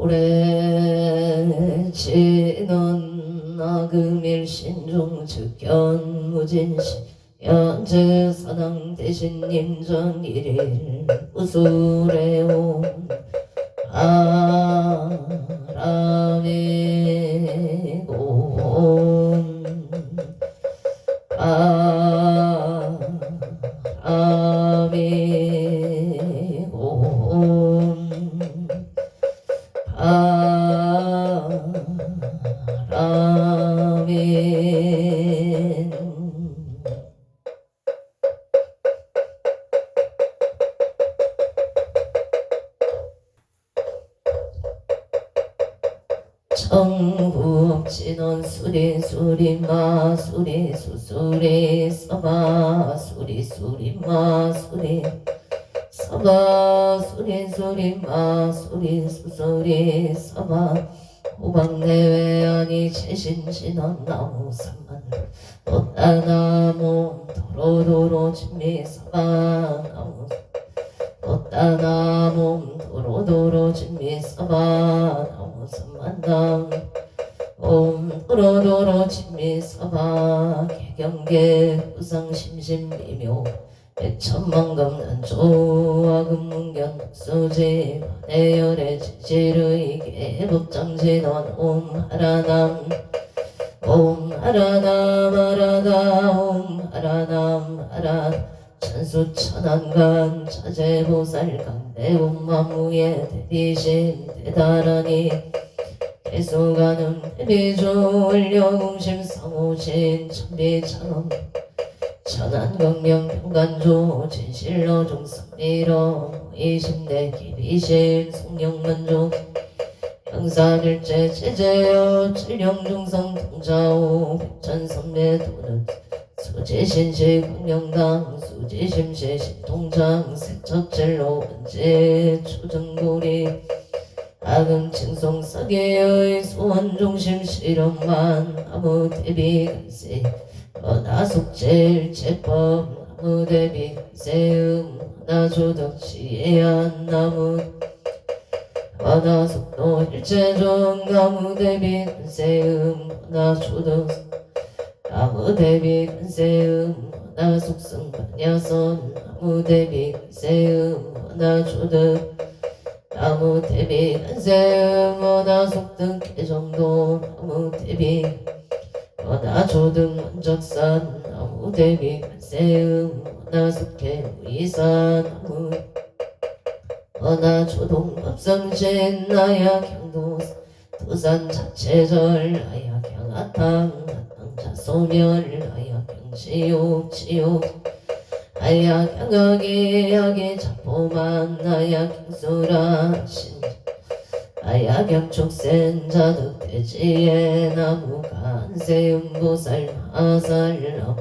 오래 지는 나금일신중 즉견무진시 현재 사당 대신 임전 일일 우술해온 바람이고 바람이고 바람이 청국진원 수리 수리마 수리 수수리 서마 수리 수리마 수리 서마 수리 수리마 수리 수수리 서마 호박내외 아니 최신신원 나무 삼만 꽃다나무 도로도로 진미 서마 나무 꽃다나무 도로도로 진미 서마 나무 삼만당 옴 도로도로 진미 서마 개경계 구상심심미묘 백천만금난 조화금문견 수지 대열의 지지의 개법장진원 옴 하라남 옴 하라남 하라다 옴 하라남 하라 천수천안간 자재보살강 대옴마무예 대비신 대다라니 개수가는 대비조 원료공심 성우신 천비천엄 천안경명 평간조 진실로 중성미로 이심대 기비신 송영만조 형사일제 제재여 칠령중성 통자오 백천선배도는 수지신시 공영당 수지심시 신통장 색적젤로 원제 초정고리 아금칭송 사계의 소원중심 실험만 아무 대비간세 나속제일 제법 나무 대비간세음 나조덕지혜한 나무 나속도 일체종 나무 대비간세음 나조덕 나무 대비간세음 나속승 반야선 나무 대비간세음 나조덕 나무 대비간세음 나속등 개정도 나무 대비 나조등 원적산 나무 대비간세음 나속해 무이산 나무 나조동 법성진 나약향도 도산 자체절 나약향아탕 자소멸 나약향 지옥 지옥 나약향하게 하게 자포만 나약향수라 신 나약향촉센 자득대지에 나무간세음 보살마살나무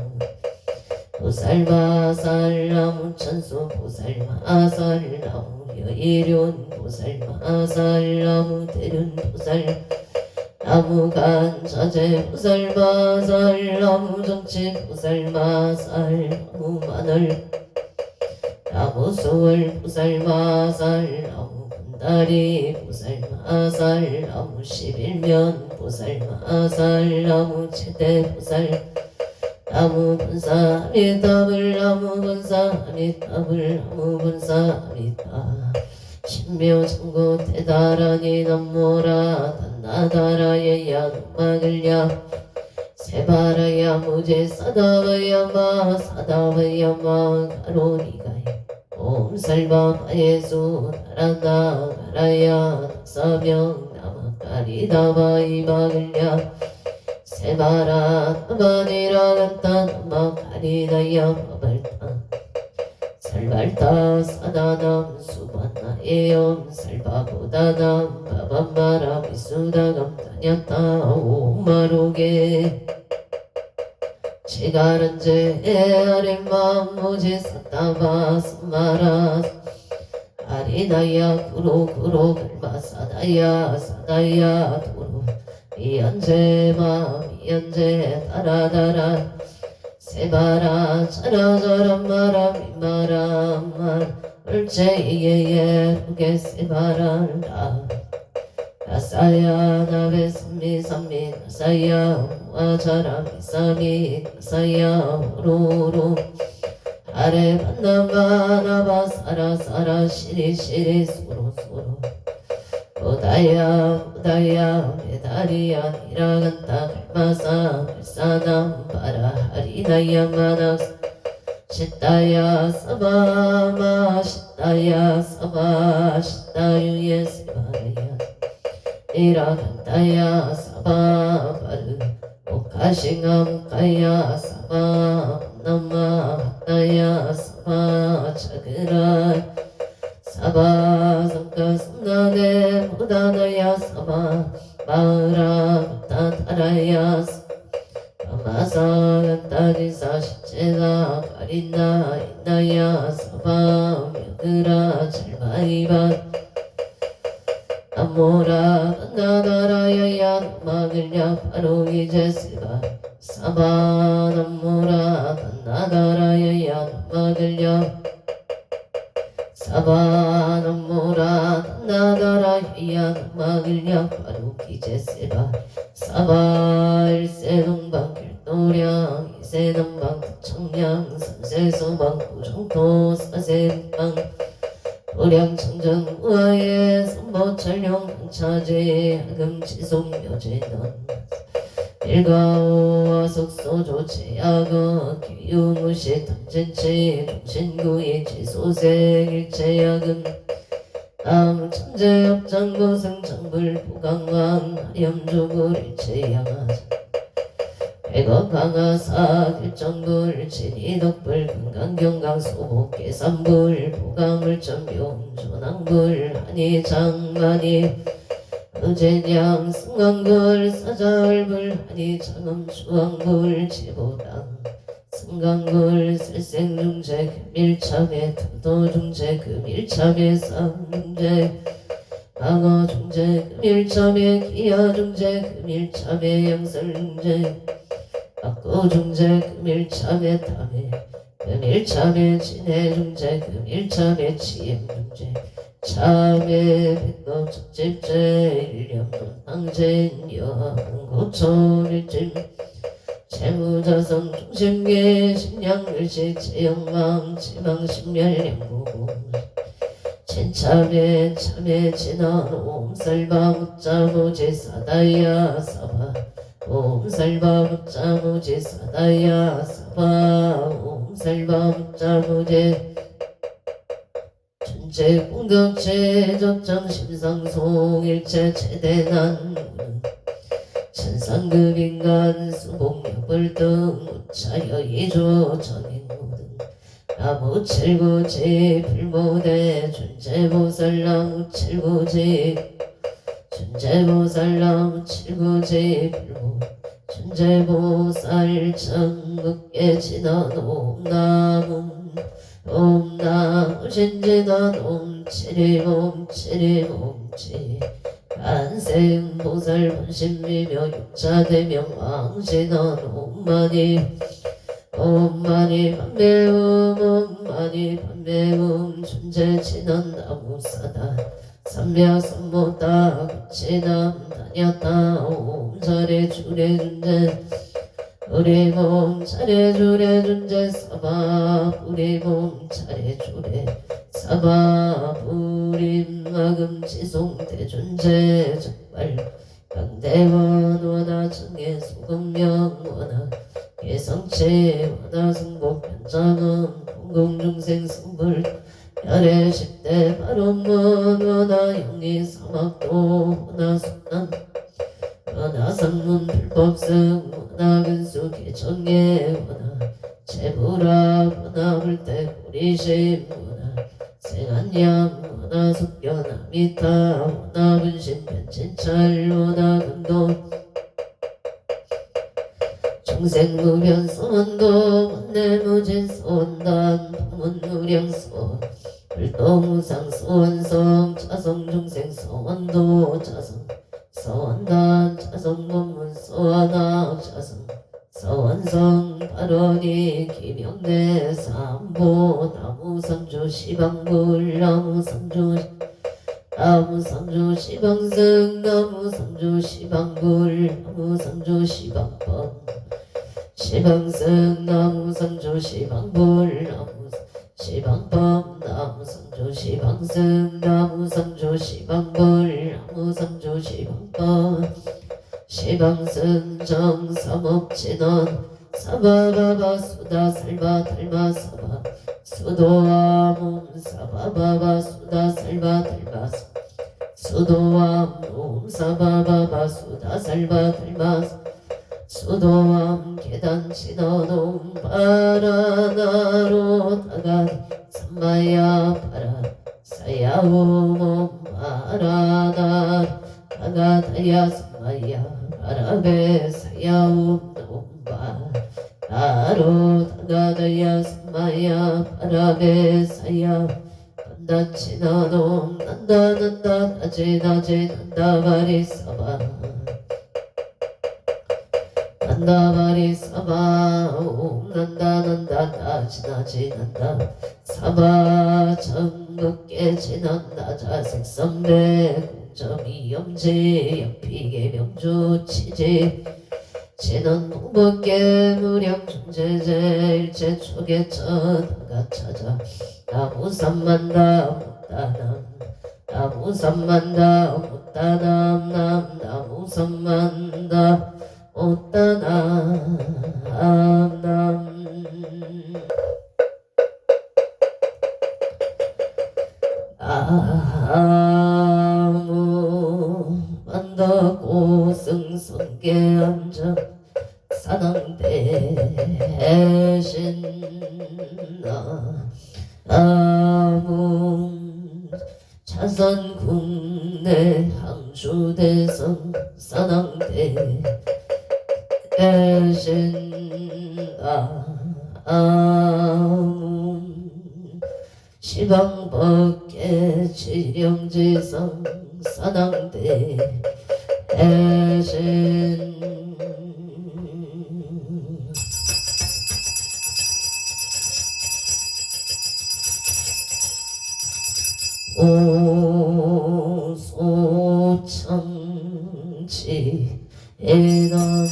보살마살나무 천수 보살마살나무 여일륜 보살마살나무 대륜 보살 나무간 자재 보살마살 나무 정치 보살마살 나무 마늘 나무 수월 보살마살 나무 분다리 보살마살 나무 11면 보살마살 나무 최대 보살 나무 분사 아미타불 나무 분사 아미타불 나무 분사 아미타 신묘천고 대다라니 남모라 단나다라야야 누마글야 세바라야 무제 사다바야마 사다바야마 가로리가야 옴살바 바예수 다란다 가라야 사명 나마가리다바이바글야 세바라 나바니라 간다 나마가리다야 바발타 살발타 사다남 수반나에엄 살바보다남 바밤마라 미수다감 다녔다 오마로게 제가란제 에아렘마 모제 사타바 스마라 아리나야 구로 갈마 사다야 도로 미연제마 미연제 다라다라 세바라 자라자람마라 미마라만 얼제이에예 루게 세바라라 가사야 나베 삼미 삼미 가사야 와자라 미사미 가사야 오로로 아래 반나바나바 사라 사라 시리 시리 소로 소로 오다야 오다야 메다리야 니라간타 갈마사 갈사남 바라 하리나야 마낙 시타야 사바마 시타야 사바 시타유예 시바야 니라간타야 사바 바르 오카싱아 무카야 사바 남마 하타야 사바 차그라 사바 상가 상나게 무다나야 사바 마으라 타타라야 마사 간타리사 시체다 가린나 인나야 사바 며그라 잘마이바 아모라 간다다라야야 마글랴 바로 이제 스바 사바 남모라 간다다라야야 마글랴 사바 남모라 간다다라야야 마글랴 바로 이제 스바 사바 일세동방 길도량 이세남방 청량 삼세소방 구정토 사세방 도량청정 우아의 선보철령 차제 금지송묘제넌 일가오와 석소조 제약은 기유무시 탐진치 종신구이 지소생 일체야금 남천재협장고 승정불 보강왕 하렴주불 일체양하자 백억 강하사 길정불 진이덕불 금강경강 소복계 삼불 보강물점용 조낭불 한이장만이 의제냥 승강불 사자을불 한이장음 주왕불 지보당 승강불 슬생중재 금일참에 투도중재 금일참에 쌍중재 방어중재 금일참에 기하중재 금일참에 양설중재 박구중재 금일참에 탐해 금일참에 진해중재 금일참에 치엠중재 참에 백법 척집재 일념론 항제인여 고초일짐 재무자성 중심계 심량일식 재영망 지망심멸령고고 진참에 참에 진한 옴살바 묻자무지 사다야 사바 옴살바 묻자무지 사다야 사바 옴살바 묻자무지 천체 공덕체 적정 심상송 일체 최대난 천상급인간 수복력불등 무차여 이조 전인무등 나무칠구지 불모대 준재보살나무칠구지 준재보살나무칠구지 불모 준재보살 천국계 진한 옴나문 옴나무 신진한 옴치리옴 치리옴치 간생보살 본신미며 육자대명 왕신한 옴마니 옴마니 반배움 옴마니 반배움 존재진한 나무사다 삼야삼모다 구치남 다녔다 옴자리 주례 존재 우리 몸 차례 주례 존재 사바 우리 몸 차례 주례 사바 부림 마금 지송 대존재 적발 강대원 원하 정의 소금명 원하 예성체 원하 승복 변장은 공공중생 승불 열애 십대 발원문 원하 영리 사막도 원하 숙남 원하 상문 불법승 원하 근수 개정예 원하 재불합 원하 불대 고리심 원하 생한양 원하 속견 아미타 원하 분신 변진찰 원하 금도 중생무변 소원도 원내무진 소원단 통문무량 소원 불도무상 소원성 자성중생 소원도 자성 서원단 자성법문 소원학 자성 서원성 발언이 기명대 삼보 나무상주 시방불 나무상주 나무 상조 시방승 나무 상조 시방불 나무 상조 시방법 시방승 나무 상조 시방불 나무 시방법 나무 상조 시방승 나무 상조 시방불 나무 상조 시방법 시방승 정삼업진원 사바바바 수다 살바 달마 사바 수도와 몸 사바바바 수다 살바 달마 수도와 몸 사바바바 수다 살바 달마 수도와 계단 지나놓은 바라나로 다가 삼마야 바라 사야오 몸 바라나 다가 다야 삼마야 바라베 사야오 나로 다가다야 스마야 바라베 사야 난다 치나놈 난다 난다 나제 나제 난다 바리 사바 난다 바리 사바 옴 난다 난다 나지 나지 난다 사바 정극계 지난 나자 색선배 공점이 염지 연피계 명주 치지 지난 동법계 무량 중제제 일체 초계처 다가 찾아 나무삼만다 못다남 나무삼만다 못다남 남 나무삼만다 못다남 남 나무 만다고 승성계 앉아 사당대신나 나무 자선국내 항주대성 사당대 대신나 나무 시방법계 지령지성 사당대 대신 오소청지 에넌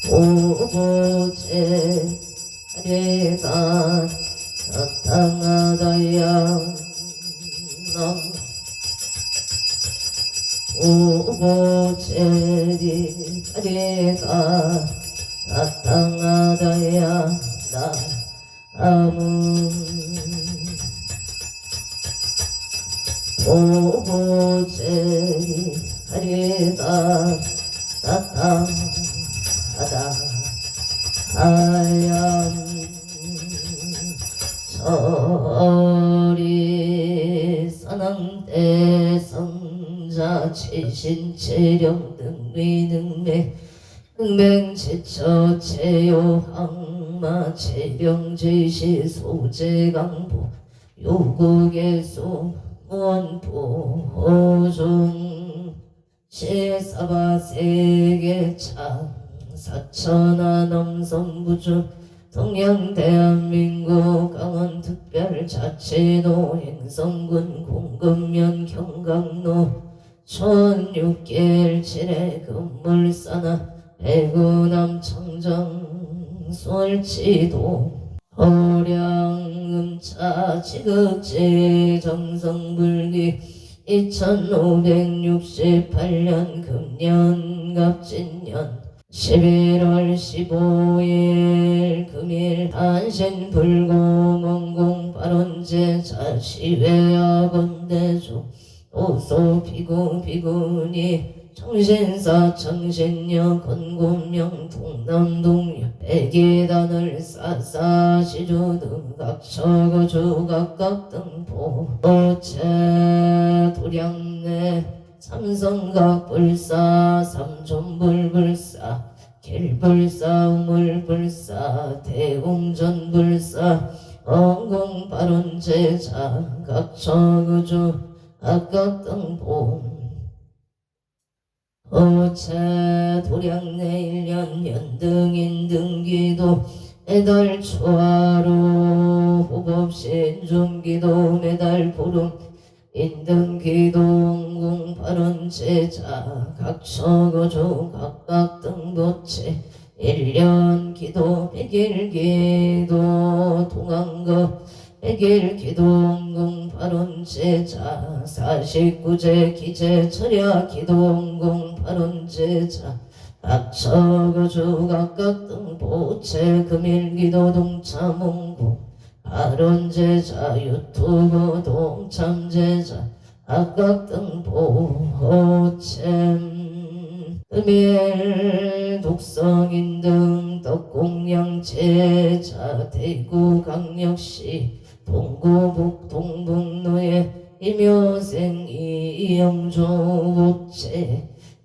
오보제 하래가 나타나다야 오보제리 하래가 나타나다야 나무 오보제리 하래가 나타나다 하얀 저리 선왕대 성자 최신체령 등위능매 흥맹제처 제요항마 제령제시 소제강보 요국예소 원보호종 시사바세계창 사천하 남성부주 동양대한민국 강원특별자치도 행성군 공급면 경강로 촌6개일 칠해 금물사나 대구남 청정 솔치도 호량음차 지극지 정성불기 2568년 금년 갑진년 11월 15일 금일 한신불공원공 발원제 자시회학원대조 오소 비구니 청신사 청신녀 건곤명 동남동녀 백이단을 싸싸시주등 각처거주 각각 등보 오체 도량내 삼성각 불사 삼촌불불사 길불사 우물불사 대웅전 불사 언공발원제자 각처거주 각각 등보 어체 도량내일년 연등인 등기도 매달 초하루 호법신 중기도 매달 보름 인등기도 원궁 발언제자 각처거조 각각 등보체 1년 기도 100일 기도 동안거 100일 기도 원궁 발언제자 49제 기재 철야 기도 원궁 발언제자 각처거주 각각 등보체 금일기도 동참원궁 발언제자 유튜브 동참제자 각각 등보체 금일 독성인 등 떡공양제자 대구강력시 동구북 동북로의 이묘생 이영조호체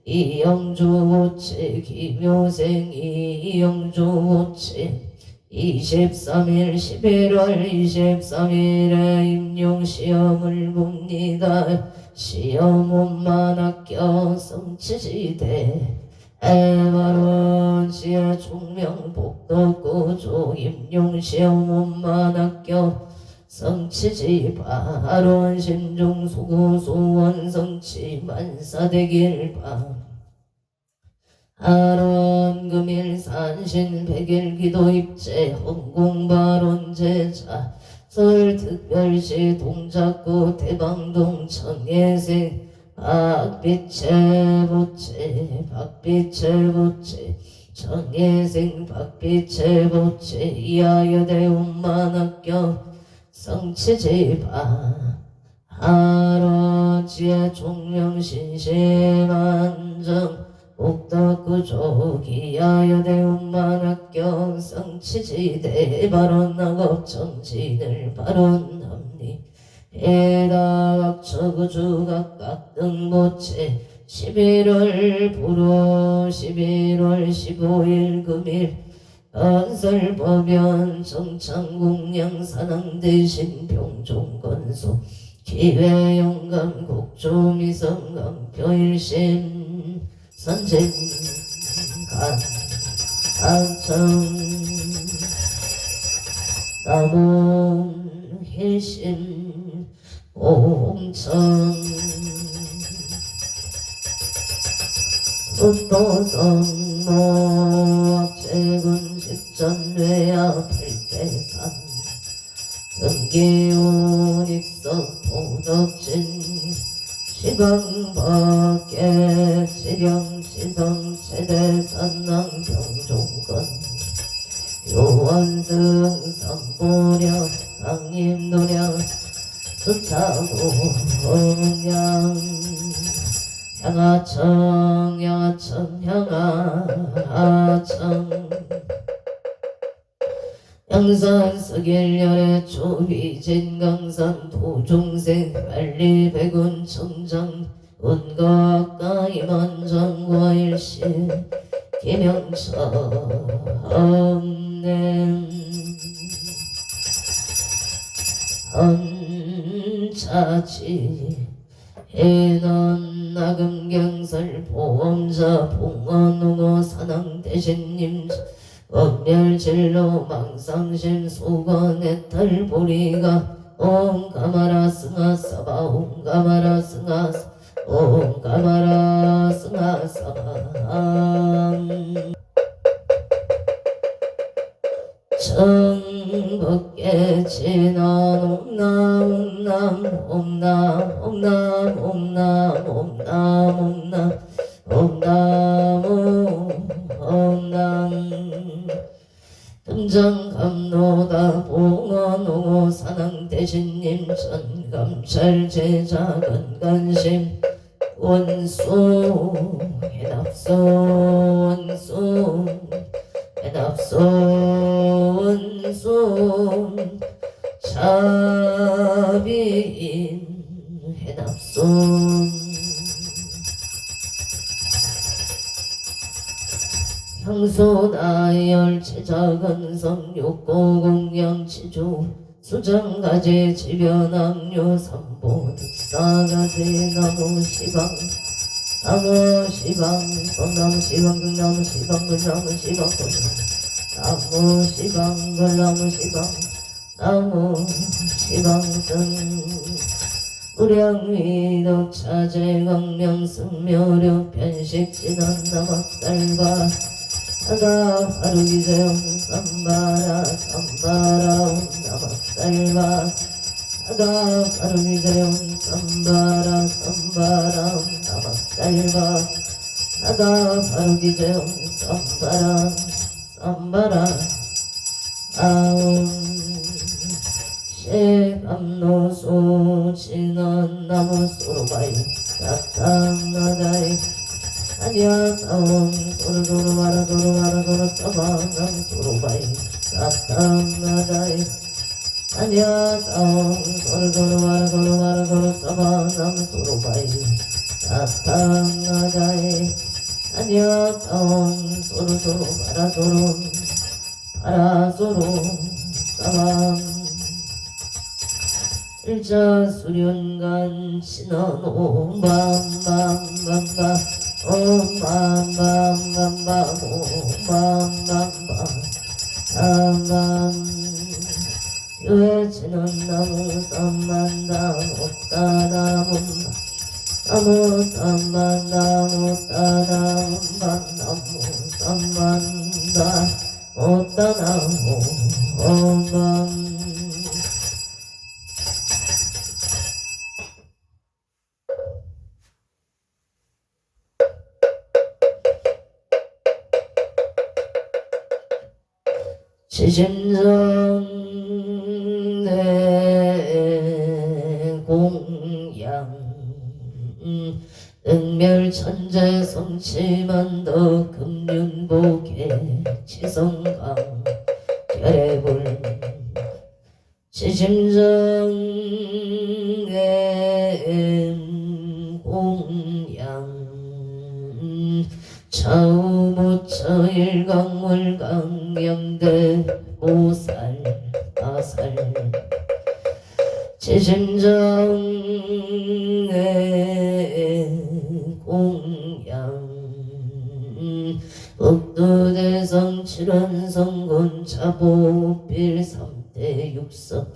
이영조호체 기묘생 이영조호체 23일 11월 23일에 임용시험을 봅니다. 시험원만 합격 성취지대 에바론시의 총명복덕구조 임용시험원만 합격 성취지 바론 신종소구소원 성취 만사되길바 아론 금일 산신 백일 기도 입제 헌공 발언 제자 설 특별시 동작구 대방동 청예생 박빛의 보채 박빛의 보채 청예생 박빛의 보채 이하여대 운만학교 성취지바 하로지의 종명신심안정 복덕구조 기하여대 운만학교 성취지대 발언학업 정진을 발언합니 해다각처구주 각각 등보체 11월 불호 11월 15일 금일 건설법연 정창공양 산항대신 병종건소 기회영감 국조미성강 표일신 선쟁간 안청 남원 힐신 옹청 उत्도성모 악재군 십전외야 팔대산 금기운 익석 보덕진 시방밖에 지령시성 최대산낭 병종건 요원승 삼보령 강림도령 수차고 홍양 향하청 향하청 향하청 양산 서길열의 초비진 강산 도종생 빨리백운 청장 은각가이 만장과일신 김영철 헌차지 해난 나금경설 보험자 봉헌농어 산항대신님 억멸진로 망상심 소건의 탈보리가 옴가마라 승하사바 옴가마라 승하사 옴가마라 승하사바 청법계 진원 옴남 옴남 옴남 옴남 옴남 옴남 옴남 옴남 금정감노다 봉헌홍호 산항대신님 전감찰 제자 건간심 원수 해납소 원수 해납소 원수 자비인 해납소 향소나열 제자건성 욕고공양치조 수정가제 지변함요 삼보 득사가제 나무시방 나무 시방 나무 시방 나무 시방 나무 시방 나무 시방 나무 시방 나무 시방선 무량위덕 차제광명 승묘력 편식진한 나막살바 사가 하루기재용 삼바라 삼바라 나막살바 사가 하루기재용 삼바라 삼바라 나막살바 사가 하루기재용 삼바라 삼바라 아움 시밤노소 진한 나무 소로바이 사탕나다이 아니야 다운 소르도로 마라도로 마라도로 사방남 소로바이 사탕나다이 아니야 다운 소르도로 마라도로 마라도로 사방남 소로바이 사탕나다이 아니야 다운 소르도로 마라도로 파라소로 사방 일자 수련간 신원오 밤밤밤밤 오밤밤밤밤 오밤밤밤 밤밤 유해치는 나무 쌈만다 못다나무 나무 쌈만다 못다나무 나무 쌈만다 못다나무 오밤 지심정 내 공양 응멸천재 성치만더 금륜복의 지성강 결해불 지심정 내 공양 좌우부처 일광물강명대 오살 아살 지심정의 공양 옥두대성 칠원성군 차보필 3대 육성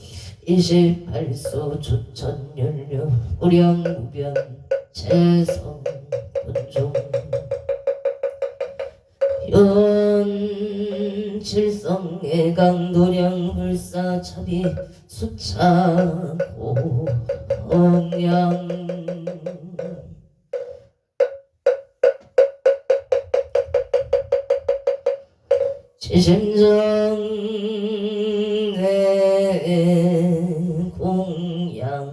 28소 주천연료 우량무변 재성 군종 칠성의 강도량 불사차비 수차고 홍양 지심정의 공양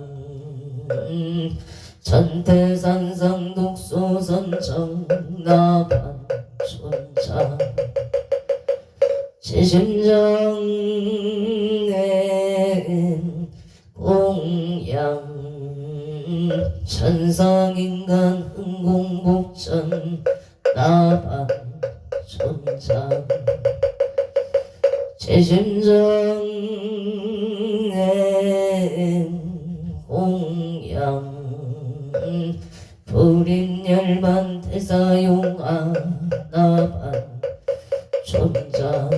전태산상 독소선정 나반 촌자 지심정의 공양 천상인간 흥공복전 나반 촌자 지심정의 공양 불인열반 태사용아 나반 촌자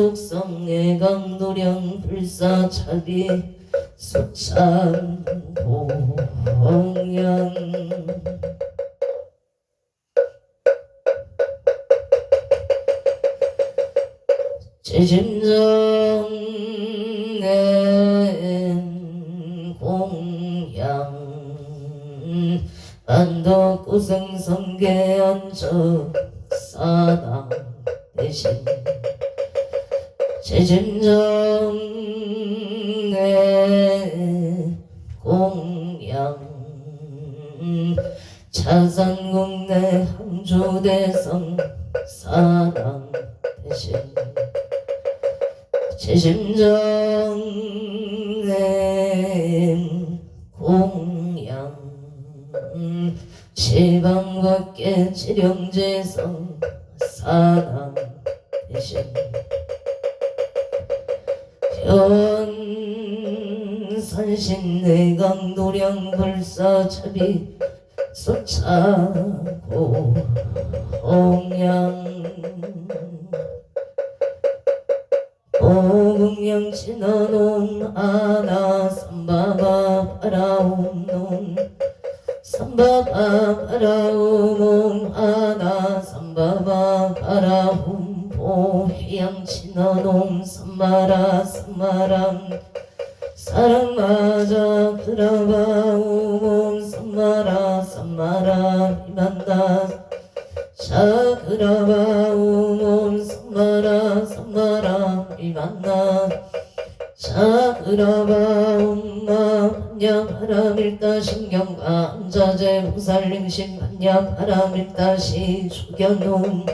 교원독성의 강도량 불사차비 수찬공양 지심정의 공양 안덕구생성계안적 사당 대신 지심정의 공양 차산국내 항주대성 사당 대신 지심정의 공양 지방밖에 지령제성 사당 대신 산신 내강 도량 불사차비 소차고 홍양 오궁양 진화놈 아나 삼바바 바라옴놈 삼바바 바라옴 아나 삼바바 바라옴 보희양 진화놈 삼마라 삼마람 사랑마자 그라바옴 삼마라 삼마라 이만나 샤그라바옴 삼마라 삼마라 이만나 샤그라바옴 반야 바람일다 신경과 암자재 홍살림신 반야 바람일다시 주견놈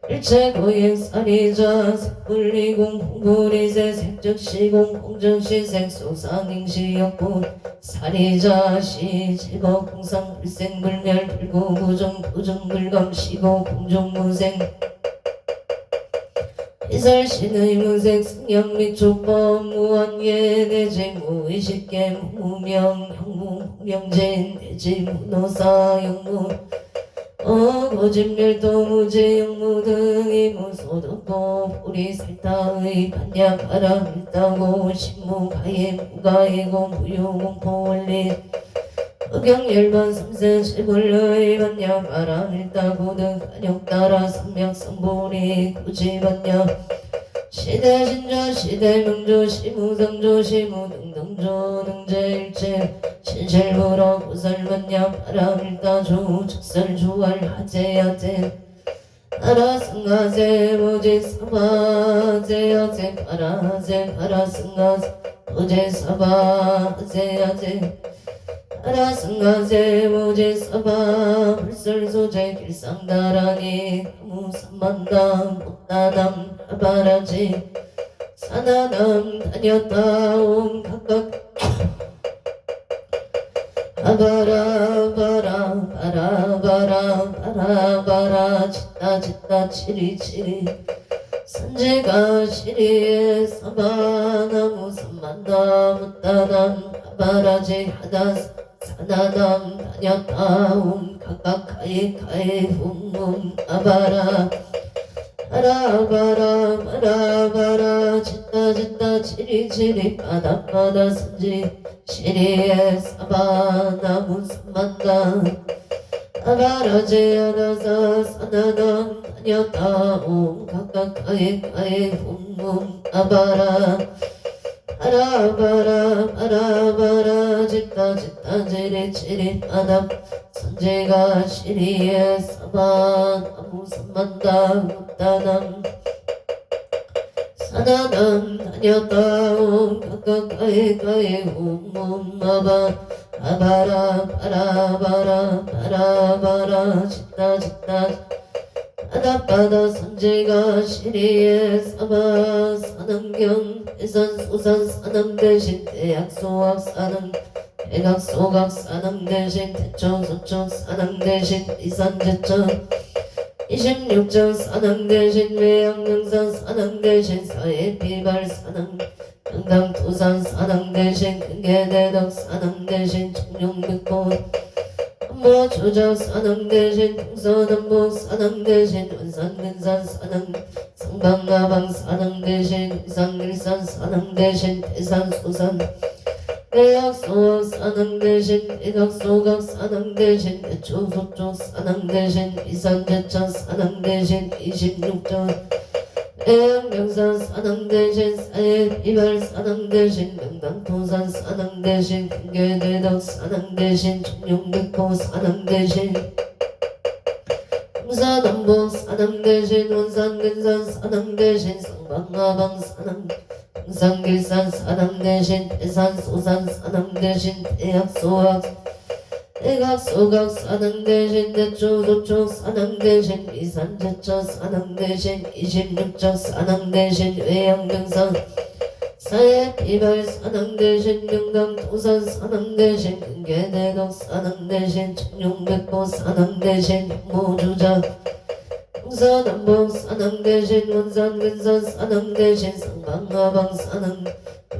일체고행 사리자 색불리공 홍불이세 색즉시공 홍즉시 색소상행시역고 사리자시 제법 공상 불생불멸 불고부정 부정불감시고 공종무생 이설신의 무색 승영 미촉법 무한예 내지 무의식계 무명 형무 명제인 내지 무노사 영무 거짓멸도 무제영무 등이 무소득도 우리살타의 반야바람 일다고 신무가예 무가예고 무유공포원리 흑영열반 삼세 시불의 반야바람 일다고 등 간역따라 삼명성보리 구지반야 시대신조 시대명조 시무성조 시무등등조 등제일체 신실부러 구설반야 바람일다조 즉설주알 하제야제 나라승하제 모제사바제야제 바라제 바라승하제 모제사바제야제 나라승하제 모제사바 불설소제 길상다라니 무삼만담 못다남 아바라지 사나남 다녔다옴 각각 아바라바라 바라바라 바라바라 짓다 치리치리 산재가 시리에 사바나무 삼만담 못다남 아바라지 하다 사나남 다녔다옴 각각 가에 훔훔 아바라 바라바라 바라바라 짓다 치리치리 바다바다 산지 시리에 사바나무 삼만다 아바라제 하다사 사나남 다녔다옴 각각 가에 훔훔 아바라 바라바라 바라바라 짓다 치리치리 바다 산지가 시리에 사바나무 삼만다 못다남 사나남 다녔다옴 각각 가에 훔훔 아바라 바라바라 바라바라 짓다 바다바다 산지가 시리에 사바 사남경 해산 소산 사남 대신 대약소학 사남 대각소각 사남 대신 대청 서청 사남 대신 이산제천 26정 사남 대신 외양명산 사남 대신 사회비발 사남 명당토산 사남 대신 근계대덕 사남 대신 청룡백호 한모조작 사남 대신 동서남북 사남 대신 원산근산 사남 성방나방 사남 대신 의상일산 사남 대신 대산소산 대학소학 사남 대신 대각소각 사남 대신 대초소쪽 사남 대신 이산제천 사남 대신 26정 대양명산 사남 대신 사회비발 사남 대신 명당토산 사남 대신 근계대덕 사남 대신 청룡백호 사남 대신 동서남북 사남 대신 원산근산 사남 대신 성방나방 사남 동산길산 사남 대신 대산소산 사남 대신 대학소학 대각소각 사남 대신 대초소촉 사남 대신 이산제천 사남 대신 26정 사남 대신 외양경산 사회비발 사남 대신 명당토산 사남 대신 근계대덕 사남 대신 청룡백호 사남 대신 형무주작 동서남북 사남 대신 원산근산 사남 대신 성방나방 사남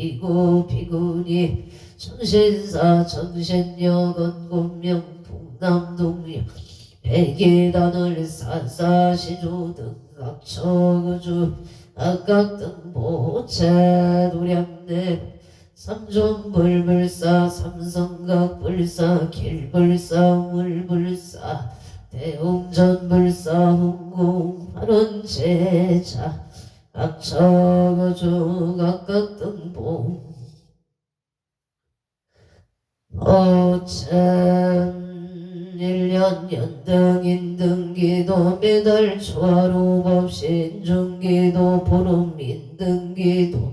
비구 비구니 정신사 정신여건 군명 동남동령 백일단을 사사시조 등각처구주 악각등보체 도량내 삼존불불사 삼성각불사 길불사 물불사 대웅전불사 흥공발원제자 각처구주 각각등보 오천 일년 연등인 등기도 매달 초하루 법신 중기도 보름인 등기도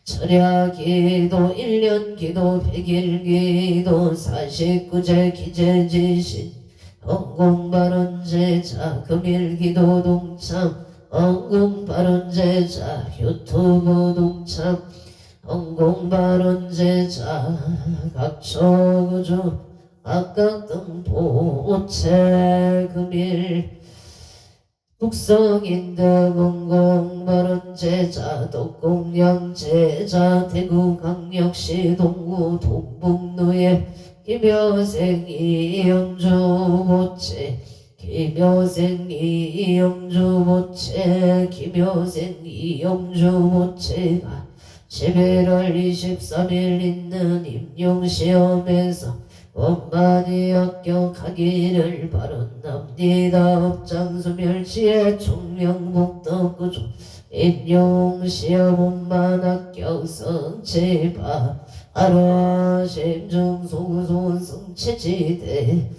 철야기도 1년기도 100일기도 49제 기재지신 언공발언제자 금일기도 동참 언공발언제자 유튜브 동참 언공발언제자 각처구주 각각등보체 금일 북성인등 언공발언제자 독공양제자 대구강력시 동구 동북루에 김여생 이영주보체 김여생 이영주보체 김여생 이영주보체가 11월 23일 있는 임용시험에서 원만히 합격하기를 바란답니다. 업장소멸치의 총명복덕구조 임용시험 원만 합격 성취바 하루 심중소구소원 성취지대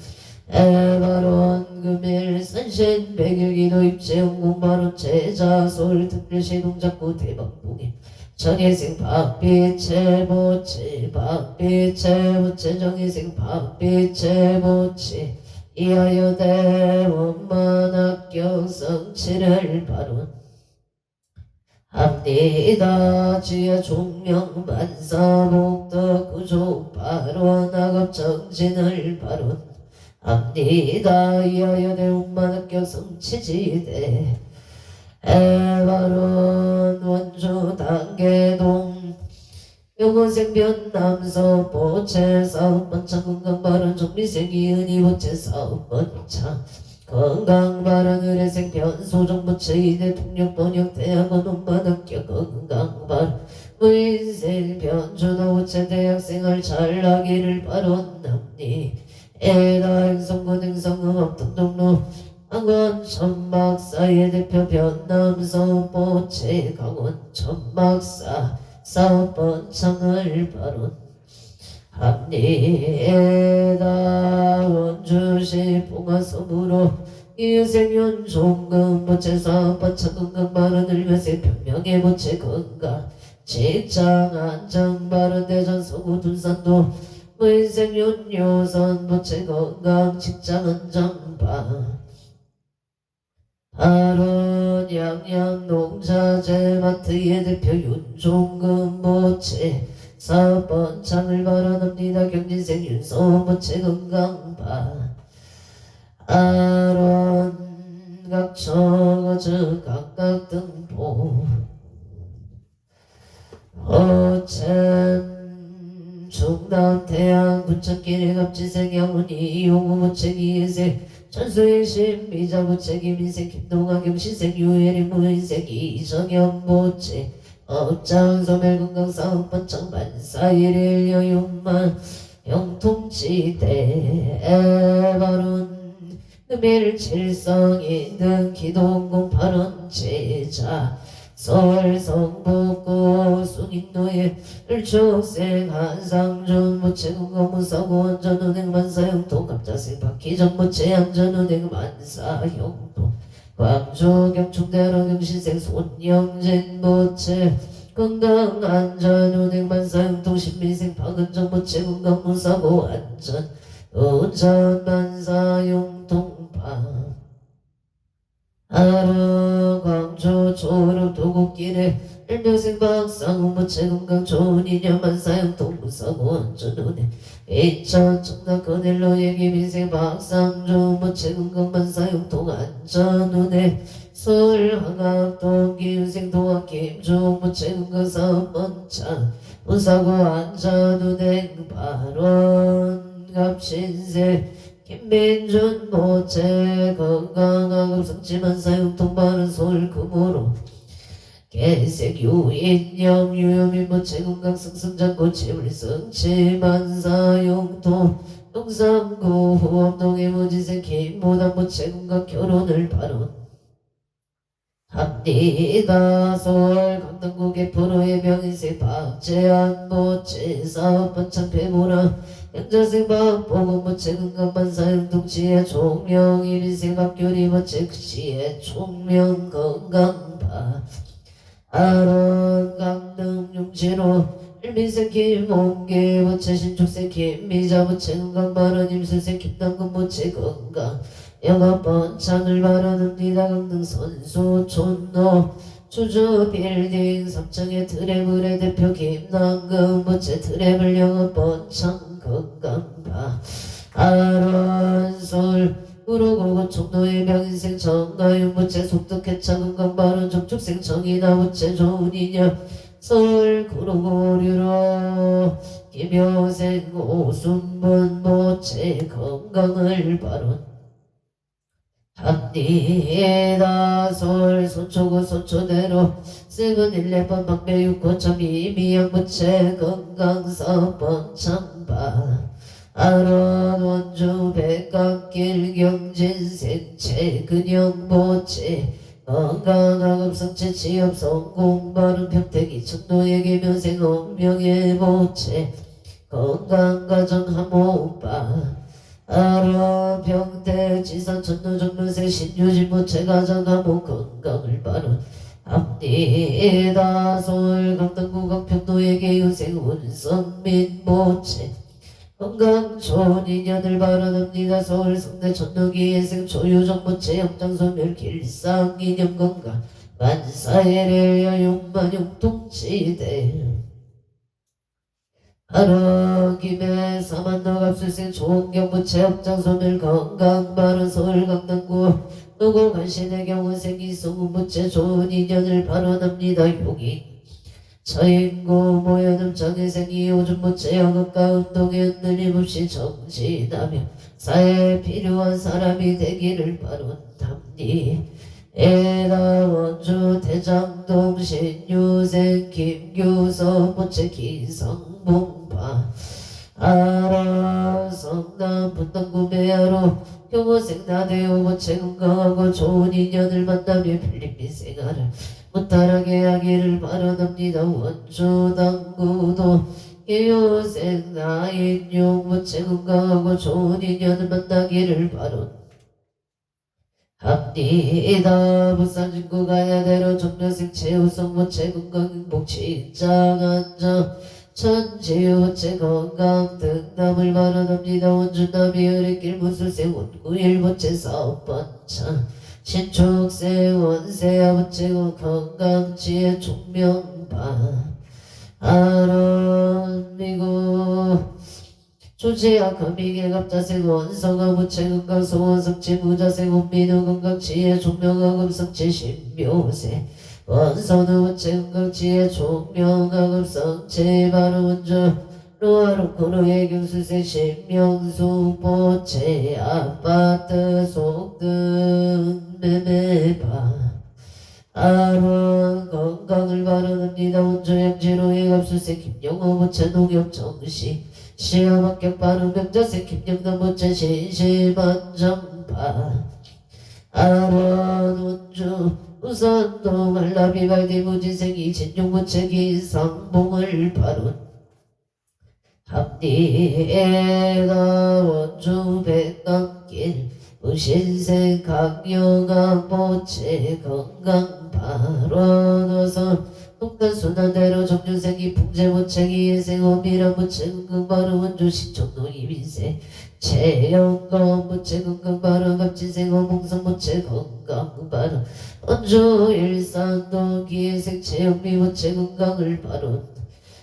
에바론 금일 산신 백일기도 입체연공바론 제자 서울특별시 동작구 대방동에 정혜생 박비채 보치 박비채 보치 정혜생 박비채 보치 이하여 대원만 합격 성취를 바론 합니다. 지혜 종명 반사 복덕 구조 바론 학업 정진을 바론 합니다. 이하여 대원만 합격 성취지대 에바론 원주 단계동 영원생변 남서 보채 사업번창 건강바른 정리생이 은희보채 사업번창 건강바른 의례생변 소정보채 이대통령번역 대학원 원만 합격 건강바른 무인생변 준호보채 대학생활 잘하기를 바란답니 에다 행성군 행성음악 등등로 강원 천막사의 대표 변남서 보채 강원 천막사 사업번창을 바론합니다. 원주시 봉화섬으로 이생윤 종금 보채 사업번창 건강 바른을 면세 변명의 보채 건강 직장 안정 바른 대전 서구 둔산도 무인생윤 요선 보채 건강 직장 안정 바론 양양 농자재 마트의 대표 윤종금 보채 사업번창을 바란합니다. 경진생 윤소 보채 건강 바론 각처거주 각각등보 호참 충남 태양 부천길 갑지생 양훈이 용우 보채 이혜생 천수일심 미자부채기 민생 김동아 경신생 유혜림 무인생 이정현 보채 업장소멸 건강사업번창 반사일일 여윤만 영통지대 에바론 금일 칠성인 등 기동공 발언 제자 서울 성북구 숭인로에 을축생 한상준 무채군검무사고 안전운행 만사형통 갑자생 박희정 무채 안전운행 만사형통 광주 경충대로 경신생 손영진 무채 건강 안전운행 만사형통 신민생 박은정 무채 건강무사고 안전 운전 만사형통 하루 광주 초록 도곡길에 일묘생 박상우 무채 건강 좋은 인연 만사형통 무사고 안전운행 인천 청남 거넬로 얘기 민생 박상주 무채 건강 만사형통 안전운행 서울 한강동 기은생 동학 김종 무채금강 사업번창 무사고 안전운행 발원 갑신세 김민준 모체 건강하고 성취만 사용통 바른 서울 금호로 개색 유인영 유효민 모체 건강 승승장고 채울성치 만사용통 용산구 후암동의 무지생 김모당 모체 건강 결혼을 발언 합니다. 서울 강남구 개포로의 명인세 박재한 모체 사업번창 배모라 영자생 박보고 모체 건강만 사용동치의 총명 일인생 박교리 모체 그치의 총명 건강바 아론 강릉 용지로 일민생 김홍기 모체 신축생 김미자 모체 건강 발언 임술생 김남근 모체 건강 영업번창을 바라는니다. 강릉 선수 촌노 주주 빌딩 3층의 트래블의 대표 김남근 모체 트래블 영업번창 건강바 아론솔 구로고고 총노의 명인생 정가윤 모체 속덕해차 건강발언 정축생 정이나 모체 좋은 인연 서울 구로고류로 김효생 오순분 모체 건강을 발언 합니다. 서울 서초구 서초대로 세븐일레븐 막내육 고참 이미양 모체 건강사업번창바 아론 원주 백강길 경진 생체 근영 모체 건강학업 성체 취업 성공 발음 평택이 청도에게 면생 운명의 모체 건강가정 하모바 아론 평택 지산 천도 정면생 신유진 모체 가정 하모 건강을 바른 합니다. 서울 강남구 강평도에게 유생 운선민 모체 건강 좋은 인연을 바라옵니다. 서울 성대 천덕이 예생 조유정 모체 영장소멸 길상 인연 건강 만사해례야 용만용통치대 하루 김에 사만도 갑술생 좋은경 모체 영장소멸 건강 바른 서울 강남구 누구 간신의 경우 생기성우 모체 좋은 인연을 바라옵니다. 용인 처인구 모여름 장애생이 요즘 모체 영업과 운동에 흔들림없이 정진하며 사회에 필요한 사람이 되기를 바란답니다. 에다 원주 대장동 신유생 김규석 모체 기성봉파 아라 성남 분당구 매야로 교모생 나대요 모체 건강하고 좋은 인연을 만나며 필리핀 생활을 무탈하게 하기를 바라옵니다. 원주 당구도 교생 나인용 모체 건강하고 좋은 인연을 만나기를 바란합니다. 부산진구 가야대로 정려생 최우성 모체 건강 행복 직장 안정 천지유 모체 건강 등남을 바라옵니다. 원주 남이 어린길 무술생 원구일 모체 사업번창 신축생 원세야 모체 건강지혜 총명바 아론 미국 조지아 거미개 갑자생 원성아 모체 건강 소원성치 부자생 원민우 건강지혜 총명하금 성치 신묘세 원선우 모체 건강지혜 총명하금 성치 바로 원주 로아로코로의 경수생 신명수 모체 아파트 속등 매매바 아론 건강을 바라옵니다. 원주 양지로의 갑수생 김영호 모체 농협 정시 시험 합격 바로 명자생 김영남 모체 신심안정바 아론 원주 우선동 한라비 발디 무지생 이진용 모체 기상봉을 바론 합리에가 원주 백강길 무신생 강영학 모체 건강 발언어서 동단순환대로 정유생이 풍제 모체기 예생 오미라 모체 건강 발언 원주 신청도 이민생 최영건 모체 건강 발언 갑진생 어몽성 모체 건강 발언 원주 일산동 기예생 최영미 모체 건강을 발언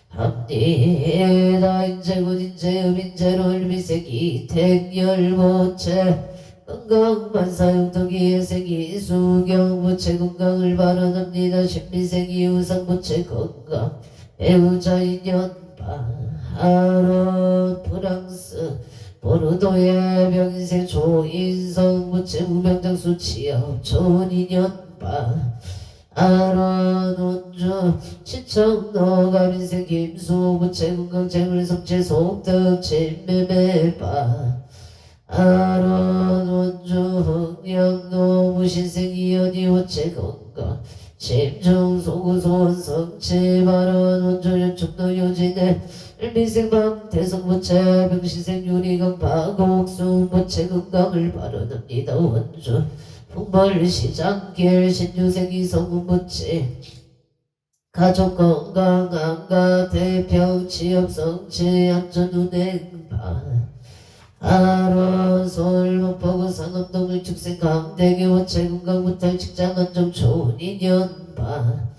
합니다. 인재군 인재음 인재로 일미색 이택열 모체 건강만사용통기의 생이 수경부채 건강을 발언합니다. 신비생이 우상부채 건강 배우자인 연파 하론 프랑스 보르도의 병인생 조인성부채 무병장수 취업 초인연파 아론 온주 시청로 가민생 김수부채 건강재물 성체 속덕 진매매파 아론 원주 흥령노 무신생 이연이 원체 건강 심중 소구소원 성체 발언 원주 연축노 요진의 일미생방 대성부채 병신생 유리강 파곡수 부채 건강을 발언합니다. 원주 풍벌시장길 신유생 이성부채 가족 건강 안가 대평 취업 성체 안전운행파 아론 서울 목포구 상암동을 축생 강대교 원체 건강무탈 직장 안정 좋은 인연파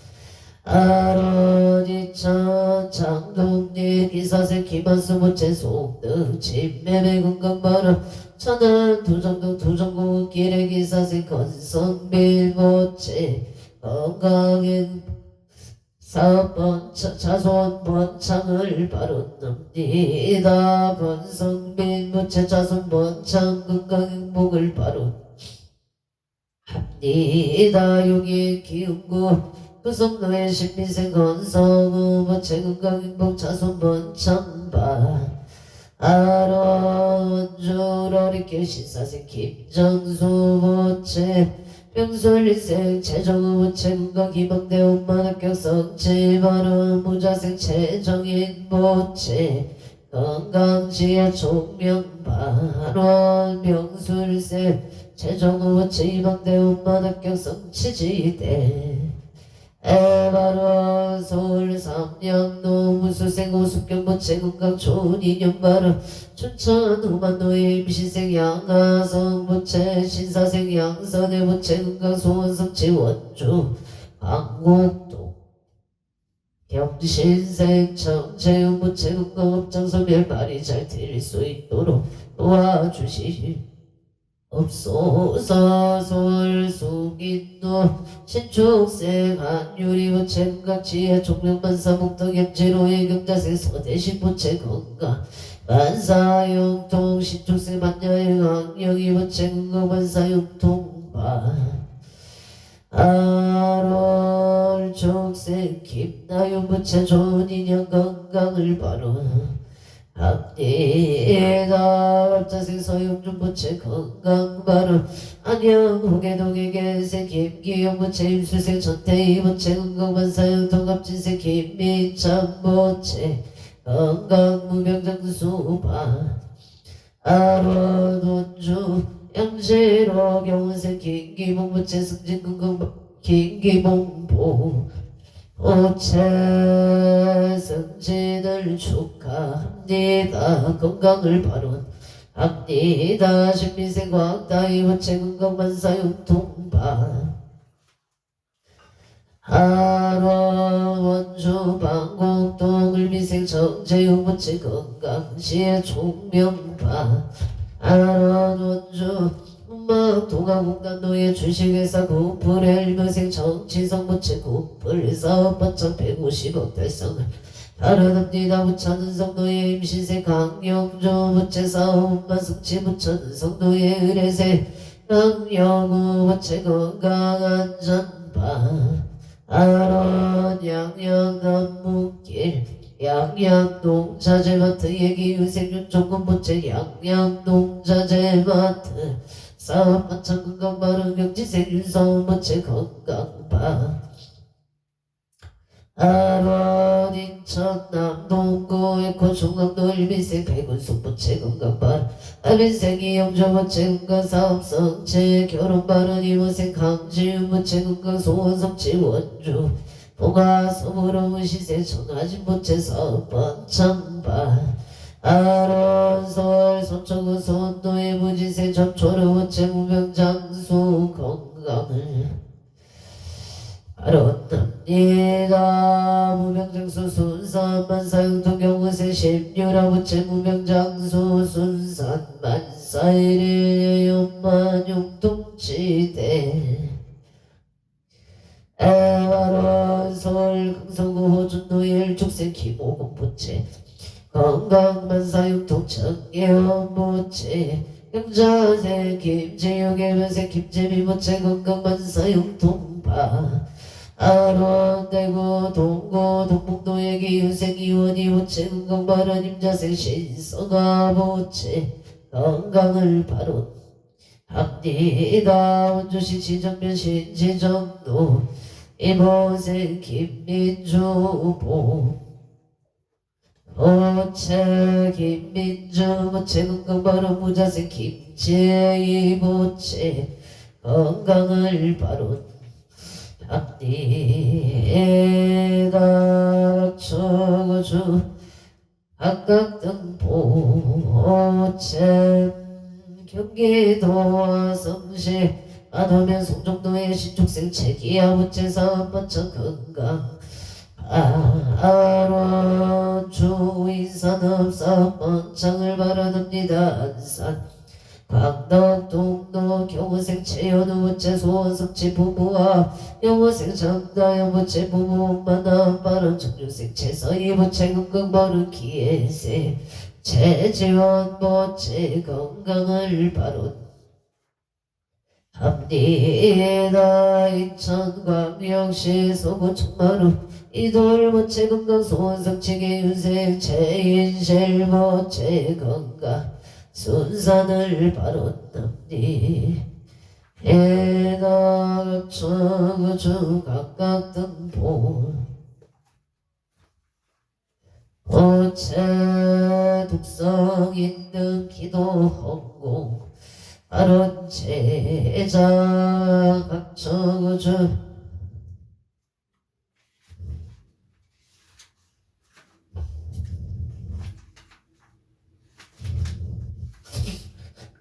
아론 이천 장동리 기사생 김한수 모체 속득 집매매 건강바람 천안 두정동 두정고 길의 기사생 건성빌 모체 건강엔 사번 자손 번창을 바로납니다. 건성빈 무채 자손 번창 건강 행복을 바로합니다. 여기 기운구 구성노의 신민생 건성우 무채 건강 행복 자손 번창 아론 주러리길 신사생 김정수 무채 병술일생 최정우 무채 건강 기방대 엄마학교 성지 발언 무자생 최정인 무채 건강지혜 총명 발언 병술일생 최정우 무채 기방대 엄마학교 성치지대 에바로 서울 삼양노 무수생 오숙경 무채 건강 좋은 인연 발언 춘천 후만노의 임신생 양가성 무채 신사생 양선의 무채 건강 소원성치 원주 강곡동 경신생 청채운 무채 건강 업장소멸 말이 잘 들릴 수 있도록 도와주시옵소서. 서울 수긴노 신축생 한유리 무채 건강 지혜 종명만사 목덕 염지로의 경자생 서대신 무채 건강 만사용통 신축생 만야의 강령이 무채 건강 만사용통바 아롤 축생 김나윤 무채 좋은 인연 건강을 바로합니다. 갑자생 서용준 무채 건강 바로 안녕 호계동의 개생 김기영 무채 임수생 전태희 무채 건강 만사용통 갑진생 김민창 무채 건강 무병장수바 아론 원주 양지로 경운생 김기봉 무채 승진 건강 김기봉보 오체 승진을 축하합니다. 건강을 발언합니다. 신민생 광다이 무채 건강 만사용통바 하론 원주 방곡동 을미생 정재용 무채 건강시의 총명파 하론 원주 동아공단노예 주식회사 구플의 일명생 정치성 무채 구플 사업번창 150억 달성을 바라납니다. 부천은성노예 임신생 강영조 무채 사업만 성치 부천은성노예 의뢰생 강영우 무채 건강안전바 아론 양양남무길 양양농자재마트 예기유생윤 조건무채 양양농자재마트 사업번창 건강바른 경지생 윤서무채 건강바 아론 인천 남동구 에코 중앙도 일민생 백운숙무채 건강바 아민생이 영조무채 건강사업성채 결혼바른 이모생 강지윤무채 건강소원성채 원주 봉화소부로운 시세 전화진무채 사업번창바 아론 서울 손초구 손도의 무지세 점초로 채무병장수 건강을 발언합니다. 무병장수 순산 만사용통 경우세 십유라 무채 무병장수 순산 만사일일 연만 누구 호준노일 축생 기모금 부채 건강만사육통 청계원부채 경자세 김제육의 김제비 부채 건강만사육통파 아론대구 동고 동북노예기 유생이원이 부채 건강바른 임자생 신성화 부채 건강을 바론 합니다. 원주시 지정면 신지정도 이모생 김민주보 보채 김민주 보채 건강바로 무자생 김재희 보채 건강을 바로 합니다. 초고주 각각등보채 경기도 성시 안오면 송정도의 신축생 체기야 부채사 번천 건강 아론 주인산업사 번창을 바라옵니다. 안산 광덕 동도 경호생 최연우 부채 소원석치 부부와 영호생 정다영 부채 부부 만남 바람 정유생 최서희 부채 건강바른 기회세 최지원 부채 건강을 바론 합니다. 인천광역시 소구 청마루 이돌 부채 건강 소원석치계 윤생 최인실 부채 건강 순산을 바론납니 해나 청주 각각등보 부채 독성인등 기도헌공 아론제자 각청주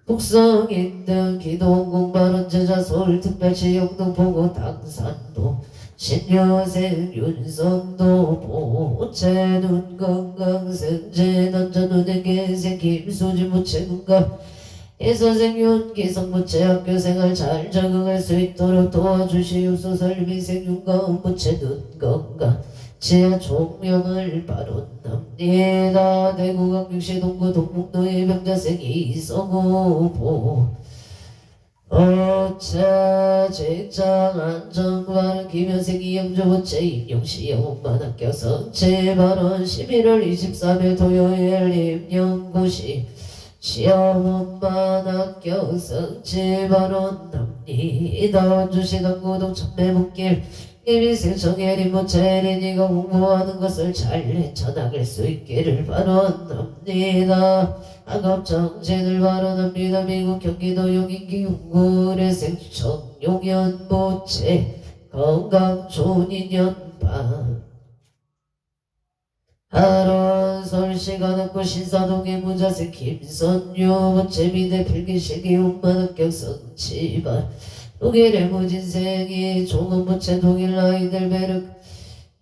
북성인등 기동공 발언제자 서울특별시 영등포구 당산도 신여생 윤성도 보채 눈건강생제 남자눈에게생 김수지 부채 건강 이선생 윤기성 부채 학교생활 잘 적응할 수 있도록 도와주시옵소서. 미생 윤가은 부채 눈건강 지하 총명을 바론납니다. 대구광역시 동구 동북도의 병자생 이성호보 부채 직장 안정바른 김현생 이영주 부채 임용시 영웅만 학교 성체 발언 11월 23일 토요일 임용고시 시험만 학교 성체 발언납니다. 원주시 당구동 천매목길 이미생 정혜린 부채린이가 공부하는 것을 잘 헤쳐나갈 수 있기를 바란답니다. 학업정진을 바란합니다. 미국 경기도 용인기 용굴의 생청 용연 부채 건강 좋은 인연반 하론 서울시가 남구 신사동의 무자생 김선유 부채 미대 필기시기 용만학교 성치반 독일의 무진생이 종원부채 독일 아이들베르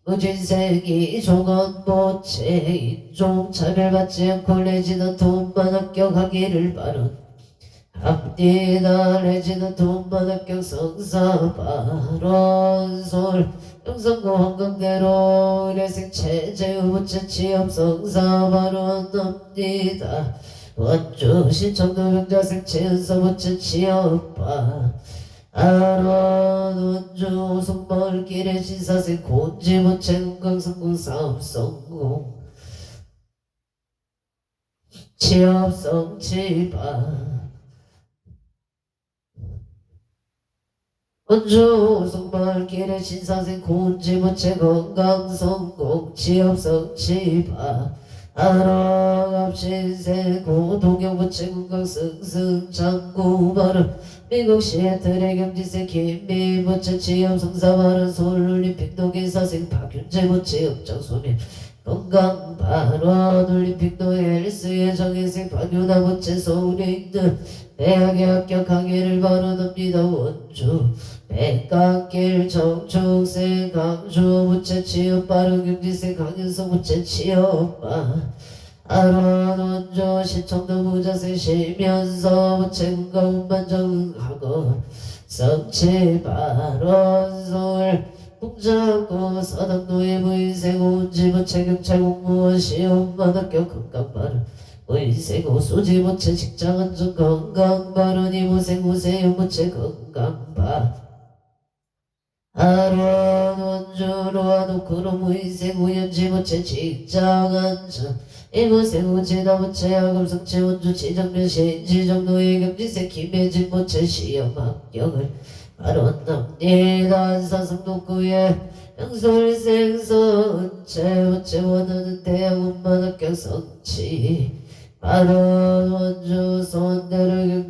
무진생이 종원부채 인종 차별받지 않고 레지던트 온만 합격하기를 바란합니다. 레지던트 온만 합격 성사 발언 서울 영성구 황금대로 의뢰생 최재우 부채 취업 성사 발언합니다. 원주 신청도 병자생 최은서 부채 취업 아론 원주 송마을길의 신사생 곤지부채 건강성공 사업성공 취업성취바 원주 송마을길의 신사생 곤지부채 건강성공 취업성취바 아랑합신세 고동영부채 건강승승 장구발음 미국 시애틀의 경지세 김미부채 취업성사발음 서울올림픽 동해사생 박윤재부채 업장소멸 건강발언 올림픽도 헬스의 정혜생 박윤아부채 서울에 있는 대학에 합격하기를 바란합니다. 원주 백강길 정축생 강주부채 취업발음 경지생 강윤성부채 취업발 아론 원주 시청도 부자생 시면서 부채 건강운반 적응하고 성취발언 서울 공자고 사당노예 부인세고 운지부채 경찰공무원 시험 만학교 건강발음 의세고 소지부채 직장안전 건강발음 이무생무세 연무채 건강발 하루한 원주로한 오크로 의세고 연지부채 직장안전 이무생무 지다부채 하금성채 원주 지정면시 지정노예 경지세 김해진 무채 시험 합격을 바로납니다. 사성독구에 양솔생선 채우채 원하는 대학원만 합격 성취 바로 원주 손대로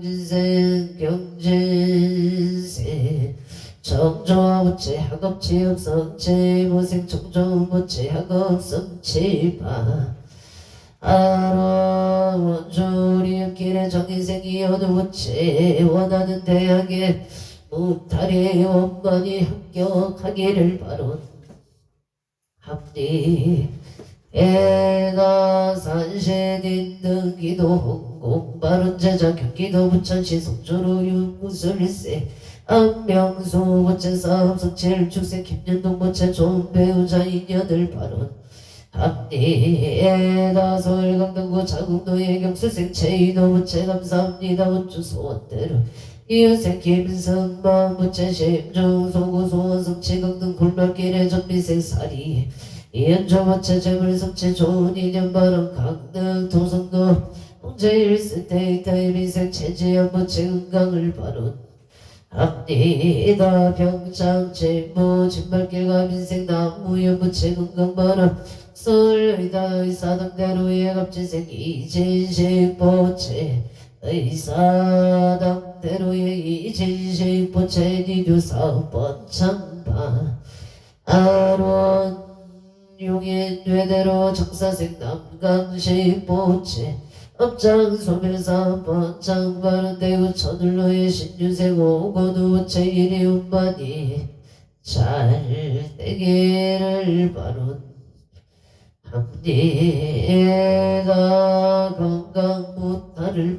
경진세 정조부채 학업취업 성취 모생 정조부채 학업 성취바 바로 원주 우리 길에 정인생이 어두부채 원하는 대학에 무탈의 원만이 합격하기를 바론합니 애가 산신인 등기도 홍공 바른제자 경기도 부천시 속초로 유무술세 안명수 부채 사업성칠 축세 김연동 부채 좋은 배우자 인연을 바론합니 애가 서울 강동구 자국도 예경수생 체이도 부채 감사합니다 원주 소원대로 이웃생 김승만 부채 심중 소구 소원성치 강등 굴말길에 전미생살이 이은조 부채 재물성치 좋은 인연 바람 강등 도성도 홍제일스 데이터의 미생 체지연 부채 은강을 바론합니다 평창 진무 진발길과 민생 나무연 부채 건강 바람 서울의다 의사당대로의 갑진생 이진식 부채 의사당대로의 이진식 부채 니두사 번창바 아론 용인 외대로 정사생 남강식 부채 업장 소멸사 번창 바른대구 천을로의 신유생 오고두 부채 이리 운반이 잘 되기를 바론합니다 건강 무탈을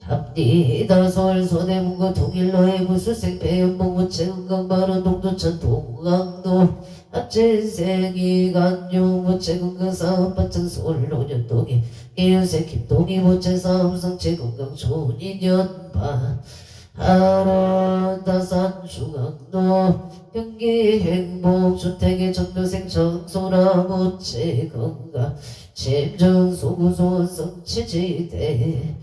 바론합니다 서울 서대문구 동일로의 무수생 배연봉 부채 건강 바론 동두천 동강도 합진생이 간용 부채 건강사업 반창 서울 노년동이 이웃의 김동이 부채 사업 성취 건강 좋은 인연 하론 다산 중앙도 경기 행복 주택의 전도생 정소라 부채 건강 심정 소구소원 성취지대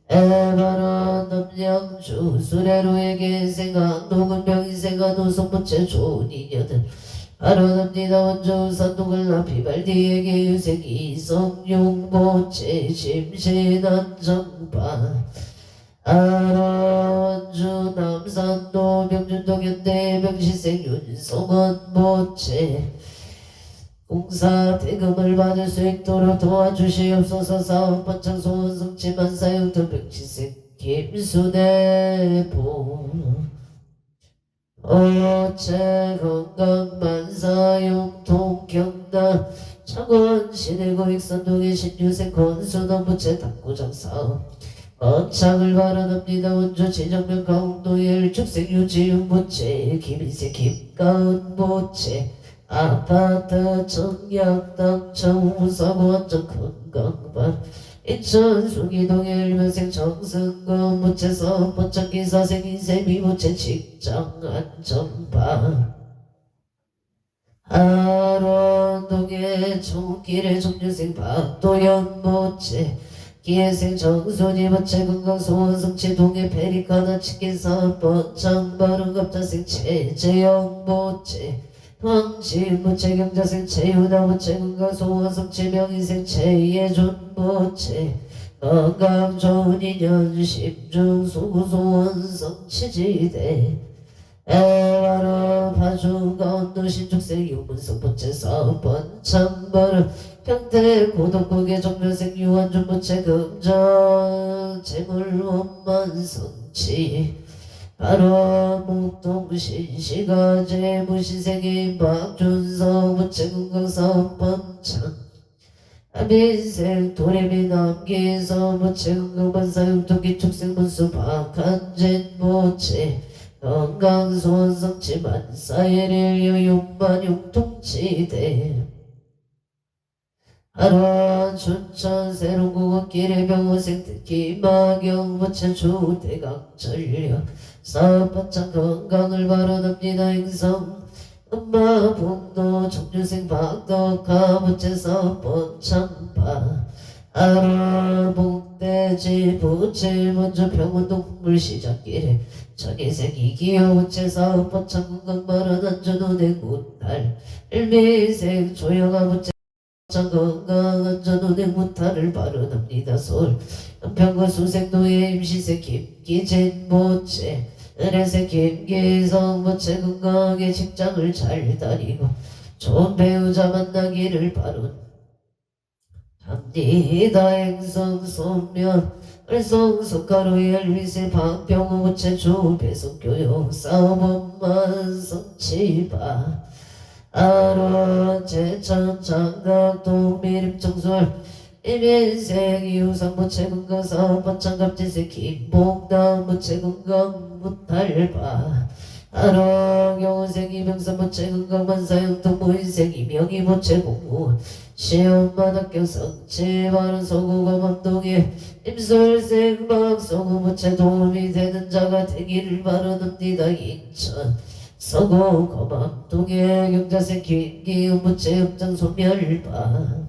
에바라 남양주 수레로에게 생각 녹은 병인생각 노성부채 좋은 인연은 바로납니다 원주 산동을 나피발디에게 유생 이성용부채 심신안정바 원주 남산도 명준동 현대 명시생 윤성원 부채 공사 대금을 받을 수 있도록 도와주시옵소서 사업 번창 소원 성취 만사용도 명시생 김수대보 어체 건강 만사용통 경남 창원 시내고 익선동의 신유생 건수동 부채 탁구장 사업 번창을 바라납니다 원주 진정면 강동일 축생 유지윤 부채 김인세 김가은 부채 아파트 청약당 청우사고 원정 건강반 인천 수기동의 일면생 정승건 부채 사업 번창 기사생 인세 미부채 직장 안전반 하론동의 총길의 종류생 박도연 부채 기회생 정순이 부채 건강 소원 성취 동해 페리카나 치킨 사업 번창 바른 갑자생 최재영 부채 황지 부채 경자생 최유다 부채 건강 소원 성취 명인생 최예준 부채 건강 좋은 인연 심중 소구 소원 성취지대 에바로 파주가 언도 신축생 유문성 부채 사업 번창 바른 평택 고덕국의 정면생 유한준 부채 금전 재물원만 성취 바로 목동 신시가제 무신생인 박준성 부채 건강사업 번창 민생 도레미 남기서 부채 건강반사용 토끼 축생 문수 박한진 부채 건강소원성치 만사일일 여윤만용통치대 하루한 춘천 새로운 국어길의 병호생 특히 마경부채 주대강전력 사업반창 건강을 바라납니다. 행성 엄마 북도 청주생 박덕하 부채 사업반창파 하루 복대지 부채 먼저 병원동물 시작길에 전이생이 기호 부채 사업반창 건강 바라난 전원의 군날 일미생 조영아 부채 건강한 전원의 무탈을 발언합니다. 서울 연평구 수색도의 임시세 김기진 모체 은혜세 김기성 모체 건강하게 직장을 잘 다니고 좋은 배우자 만나기를 바론합니다. 행성 소면 을성석가루의 엘리세 박병호 모체 주배송교육 사업원만 성치바 아론 제천 장각 동미림 청솔 이민생 이우상 무채건강 사업반창갑지세 김봉당 무채건강 무탈바 아론 경호생 이명산 무채건강 만사형동 무인생 이명이 무채공무 시험만 합격 성취바른 서구가 mam동에 임설생 박서구 무채 도움이 되는 자가 되기를 바라옵니다. 인천 서구 거맘동의 경자생 김기훈 무채업장 소멸바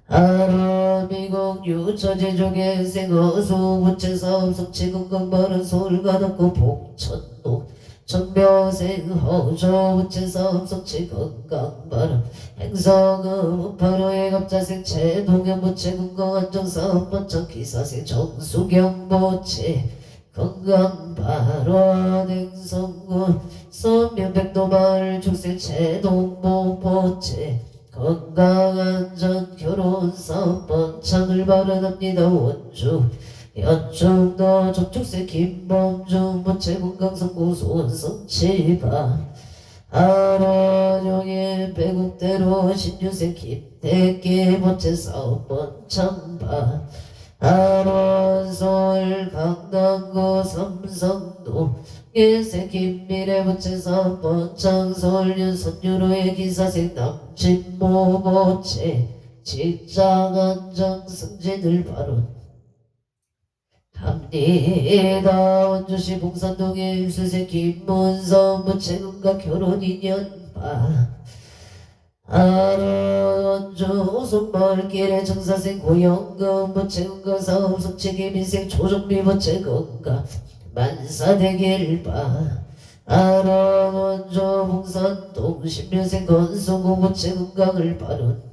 하루 미국 유처 제조계 생어수 무채사업 성취건강바른 서울 가덕구 봉천동 청묘생 허조 무채사업 성취건강바른 행성은 우파로의 갑자생 최동현 무채건강안정사업 번창 기사생 정수경 무채 건강바로 행성군 선면백도마을 축생 최동봉보채 건강안전 결혼사업 번창을 바라납니다. 원주 연중도 접촉생 김범중 무채건강성구 소원성치바 하라종의 배국대로 신유생 김대기 무채사업 번창바 하론서울 강남구 삼성동 예세 김미래 부채사업 번창 서울 윤선유로의 기사생 남친모 모채 직장안정 승진을 바론합니다. 원주시 봉산동의 임수생 김문성 부채금과 결혼인연바 원주 오송마을길의 정사생 고영금 무채건강 사업 성취기 민생 조정미 무채건강 만사되길바 원주 봉산동 신묘생 건성공 무채건강을 바론합니다.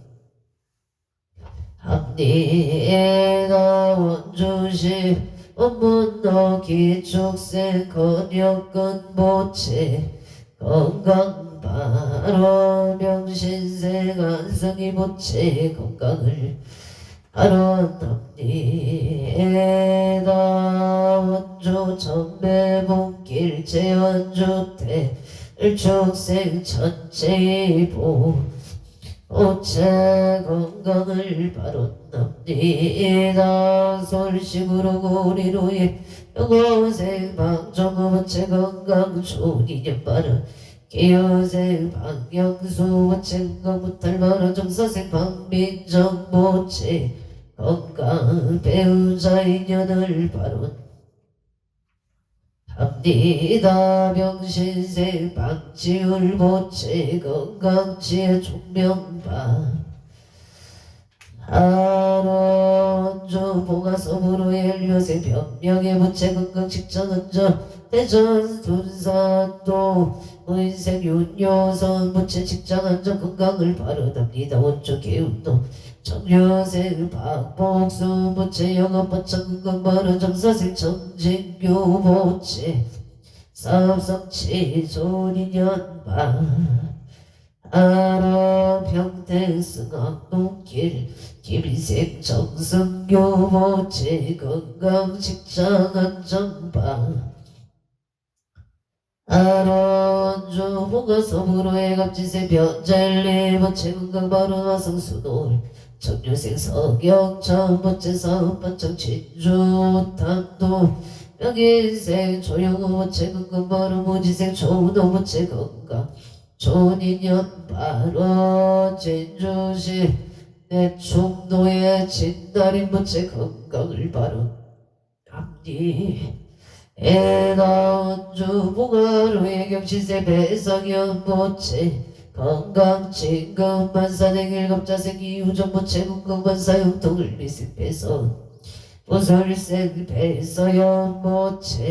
원주시 원문도 기축생 건역근 모채 건강 바로 명신생 안성이 모채 건강을 바론합니다. 원주 전매봉길 재원주택 을축생 천체이보 오채 건강을 바론합니다. 서울시구로 고리로의 영어생 방정호 모채 건강 좋은인연 바론 기호생 박영수 무채건강 무탈바로 정사생 박민정 모채 건강 배우자 인연을 바론합니다. 명신생 박지울 모채 건강지혜 총명바 하론주 봉화서부로 헬료생 변명의 무채건강 직장은정 대전 둔산도 의생 윤여선 무채 직장안정 건강을 바라납니다. 원주 개운동 정여생 박복수 무채 영업 번창 건강 바른 정사생 정진규 무채 사업성취 조인연바 아라 평택 승학동길 김인생 정승규 무채 건강 직장안정바 아론주 봉화서부로의 갑지세 변젤리 무채건강 바른 화성수놀 정유생 서경천 무채사업 번창 진주 탄도 명인생 조영호부채 건강바로 무지생 좋은 오부채 건강 좋은 인연 바로 진주시 내 충도의 진달인부채 건강을 바로 합니 애나운주 봉화로의 경시세 배성연부채 건강 진금 만사생 일겁자생 이유정부채 건강만사용통을 미승배선 무설생 배서연모체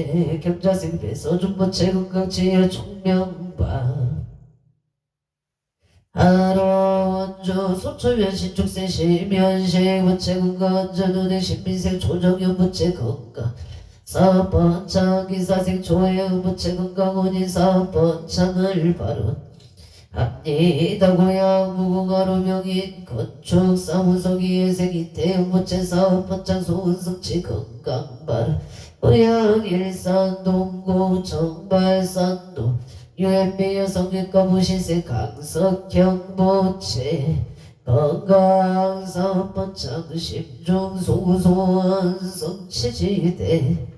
경자생 배서중모체 건강치여 총명바 하론조 소초면 신축생 실면식 모체 건강원전 운행 신민생 조정연모체 건강 사업번창 기사생 조해의 모체 건강원인 사업번창을 바로 합니다. 고향 무궁화로 명인 건축 사무소기 예색이 대형모체 사업번창 소은성치 건강발 고향 일산 동구 정발산도 UMB 여성외과 무신세 강석형 모체 건강 사업번창 심중 소소한 성취지대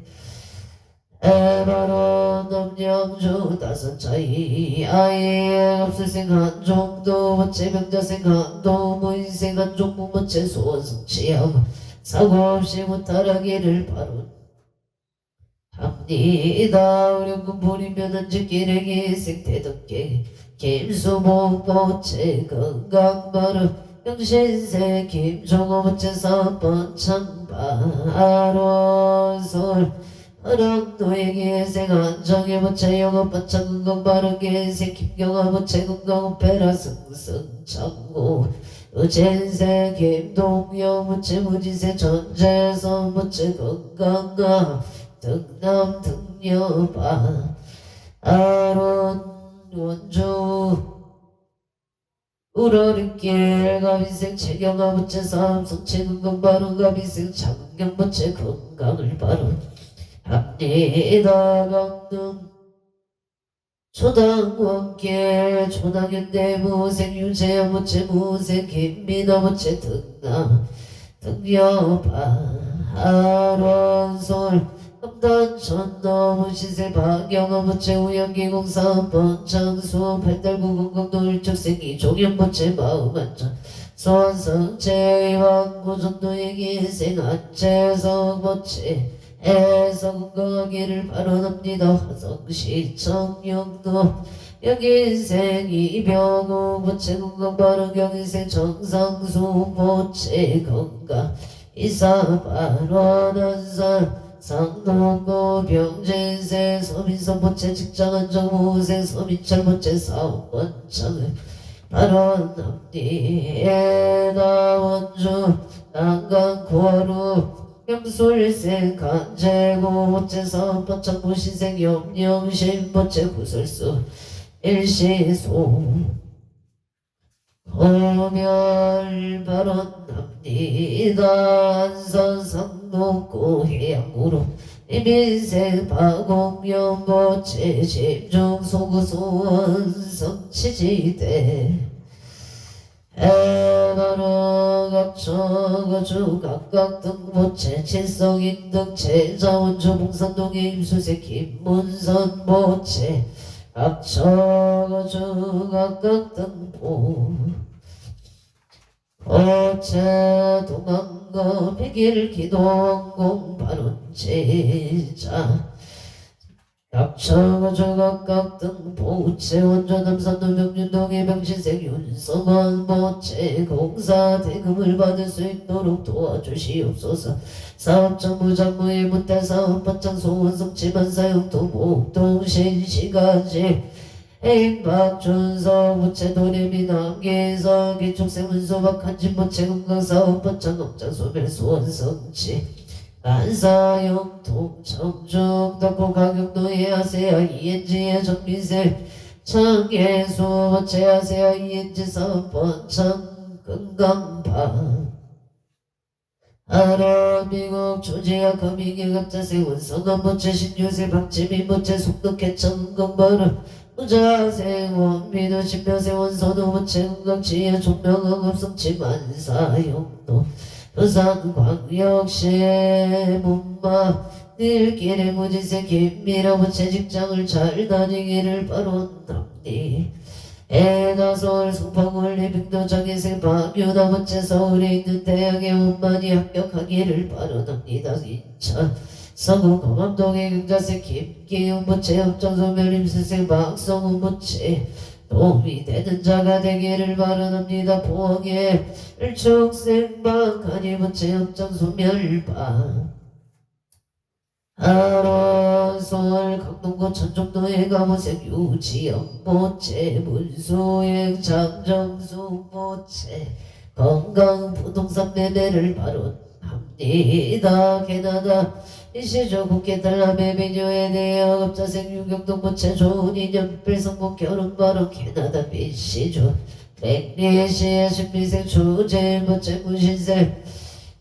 에바로 남양주 다섯차이 아이의 없을생 한종도 모체 병자생 한도 무인생 한종무 모체 소원성취하고 사고없이 무탈하기를 바로 합니다. 우령군 부리면 한직기래기 생태덕계 김수봉 모체 건강바로 영신세 김종호 모체 사번창 바로솔 허락도에게 생한정의 모체 영업번창 건강바르게 김경화 모체 건강 오페라 승승창고 의젠세 김동영 모체 무지세 전재선 모체 건강가 등남 등여바 아론 원주 우러리길 가비생 체경화 모체 삼성체 건강바로 가비생 장경 모체 건강을 바로 합니다. 강릉 초당원길 초당현대 무생 유재여 모체 무생 김민호 모체 등남 등여바 하론솔 금단천 너무시세 박영어 모체 우영기공사 번창수 팔달구 건강도 일적생이 종현모체 마음안전 소원성체 왕구전도에게 생한체성 모체 해서 건강하기를 바라옵니다. 화성시청 영도 영인생 이병우 모체 건강 바른 영인생 정상수 모체 건강 이사 발원한산 상동고 병진생 서민선 모체 직장안정 무생 서민철 모체 사업번창을 발원합니다. 나원주 난강 고루 경술생 간제고 모체 사업번창 무신생 영영신 모체 구설수 일시소 호멸 발언합니다. 안산상동고 해양구로 이민생 파공연 모체 집중 소구소원 성취지대 해바로 각처거주 각각 등 모체 칠성인 등 제자원주 봉산동의 임수색 김문선 모체 각처거주 각각 등보 모체 동안거 백일 기동공 발언제자 각처거주 각각 등보 우체 원전 남산도 명륜동의 명신생 윤성원 모체 공사 대금을 받을 수 있도록 도와주시옵소서. 사업정부 장부의 무태 사업번창 소원성취만 사용도 목동신시가지 행박준서 무체 도래미 남기서 기축생문소박 한진모체 건강사업번창 업장 소멸 소원성취 간사용통 청중 덕고 가격도의 아세아 이엔지의 정민세 청계수 모체 아세아 이엔지 사업번창 건강바 아랍미국 조지아 거미기 갑자세 원성한 모체 신유세 박지미 모체 속독개청 건강바르 무자세 원미도 신묘세 원선호 모체 건강치의 종명응업성치 만사용도 부산광역시 문마 일길에 무지세 김밀어부채 직장을 잘 다니기를 바론답니. 해나서울 송파구을 리빙도 장애생 박유나부채 서울에 있는 대학에 원만히 합격하기를 바론합니다. 인천 서구 검암동의 경자생 김기훈 부채 업장소멸 임수생 박성훈 부채 도움이 되는 자가 되기를 바라옵니다. 포항에 일축생방 간이부채 업장소멸방 아라서울 강동구 천정도의 가보색 유지영 보채 문수행 장정수 보채 건강 부동산 매매를 바론합니다. 캐나다 이시조 국회 달라베 비뇨에 대해 업자생 유경동 보채 좋은 인연 필성공 결혼 바론 캐나다 비시조 백리시의 신비생 주제 보채 무신생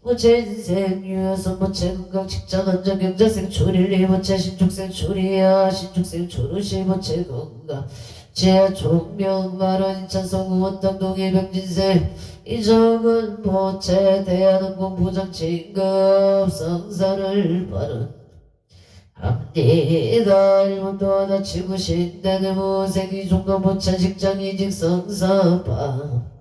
무체인생 유여성 무체 건강 직장 안정 경자생 초릴리 무체 신축생 초리야 신축생 초루시 무체 건강 지하 총명 발원 인천 성우 원당동의 병진생 이정은 무체 대한항공 부장 진급 성사를 발언 합니다. 일본도 하나 치고 신대는 무생이 종가 무체 직장 이직 성사파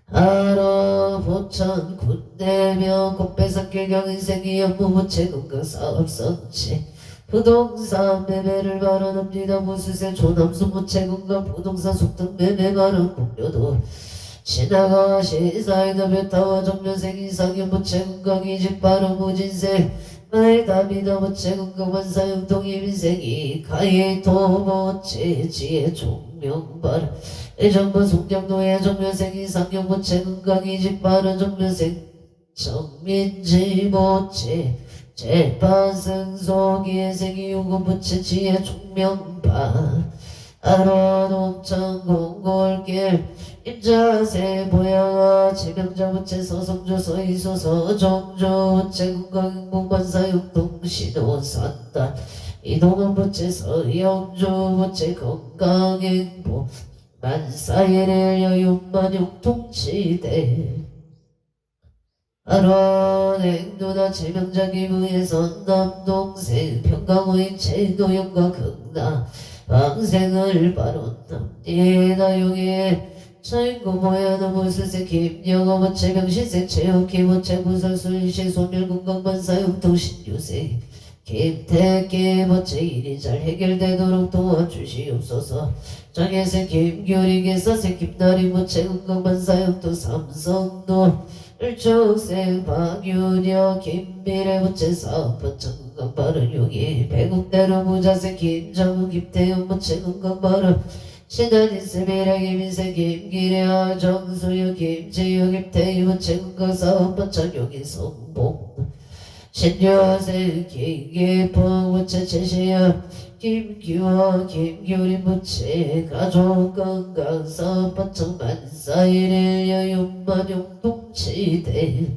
하러 보천 군대명 꽃배산길 경인생이 연무부채 건강사업성취 부동산 매매를 바라옵니다. 무수세 조남수 무채 건강 부동산 속등 매매 바람 공료도 신화가 시사이더 묘타와 정면생 이상현 무채 건강 이직 바람 무진생 마이다비더 무채 건강 완사용 동이민생이 가이토 무채 지혜 종명 바람 애정부 송정도의 정면생 이상형 모체 건강이 집바른 정면생 정민지 모체 재판승 속의 생이 유금 부채 지혜 총명파 아론옥천 공골길 임자세 보양아 제명자 부채 서성조 서이소서 정조 부채 건강행복반사용 동시도산단 이동원 부채 서영조 부채 건강행복 만사일의 여윤만용 통치대 아론행도나 제명자 기부에선 남동생 평강호인 제도영과 극나 방생을 바론답니다. 용의 차인고 모야나 무술생 김영어 모체 병신생 체육기 모체 무설술시 소멸건강반사용 도신유생 김태기 모체 일이 잘 해결되도록 도와주시옵소서. 장애생 김교리계사생 김나리 모체 건강반사용도 삼성도 일축생 박윤여 김미래 모체 사업번창 건강바른 용이 배국대로 무자생 김정우 김태훈 모체 건강바른 신한인스 미래 김인생 김기래 정수유 김지유 김태희 모체 건강사업번창 용이 성봉 신여생 김기포 모체 최시야 김규화 김규리 부채 가족건강사업번창 만사일의 여윤만용 동치대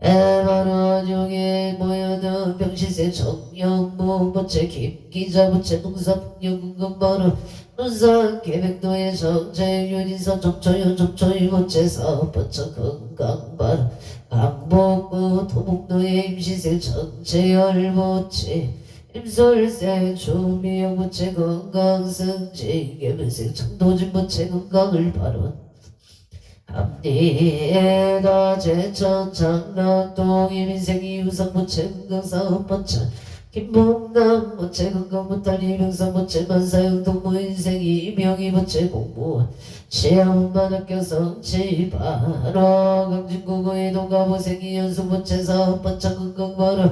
에바라용에 모여든 병시세 정영무 부채 김기자 부채 농사풍경건강바로 논산 계백도의 정재 윤인선 정초윤 정초유 부채 사업번창 건강바로 강북구 토북도의 임시세 정재열 부채 임설생 주미영 부채 건강승지 계면생 청도진 부채 건강을 바론합니다. 제천 장락동 이민생 이유상 부채 건강사업번창 김봉남 부채 건강부탈 이명상 부채 만사용 동무인생 이명희 부채 공무원 시험만 학교 성취바로 강진구구의 동가부생 이연수 부채 사업번창 건강바로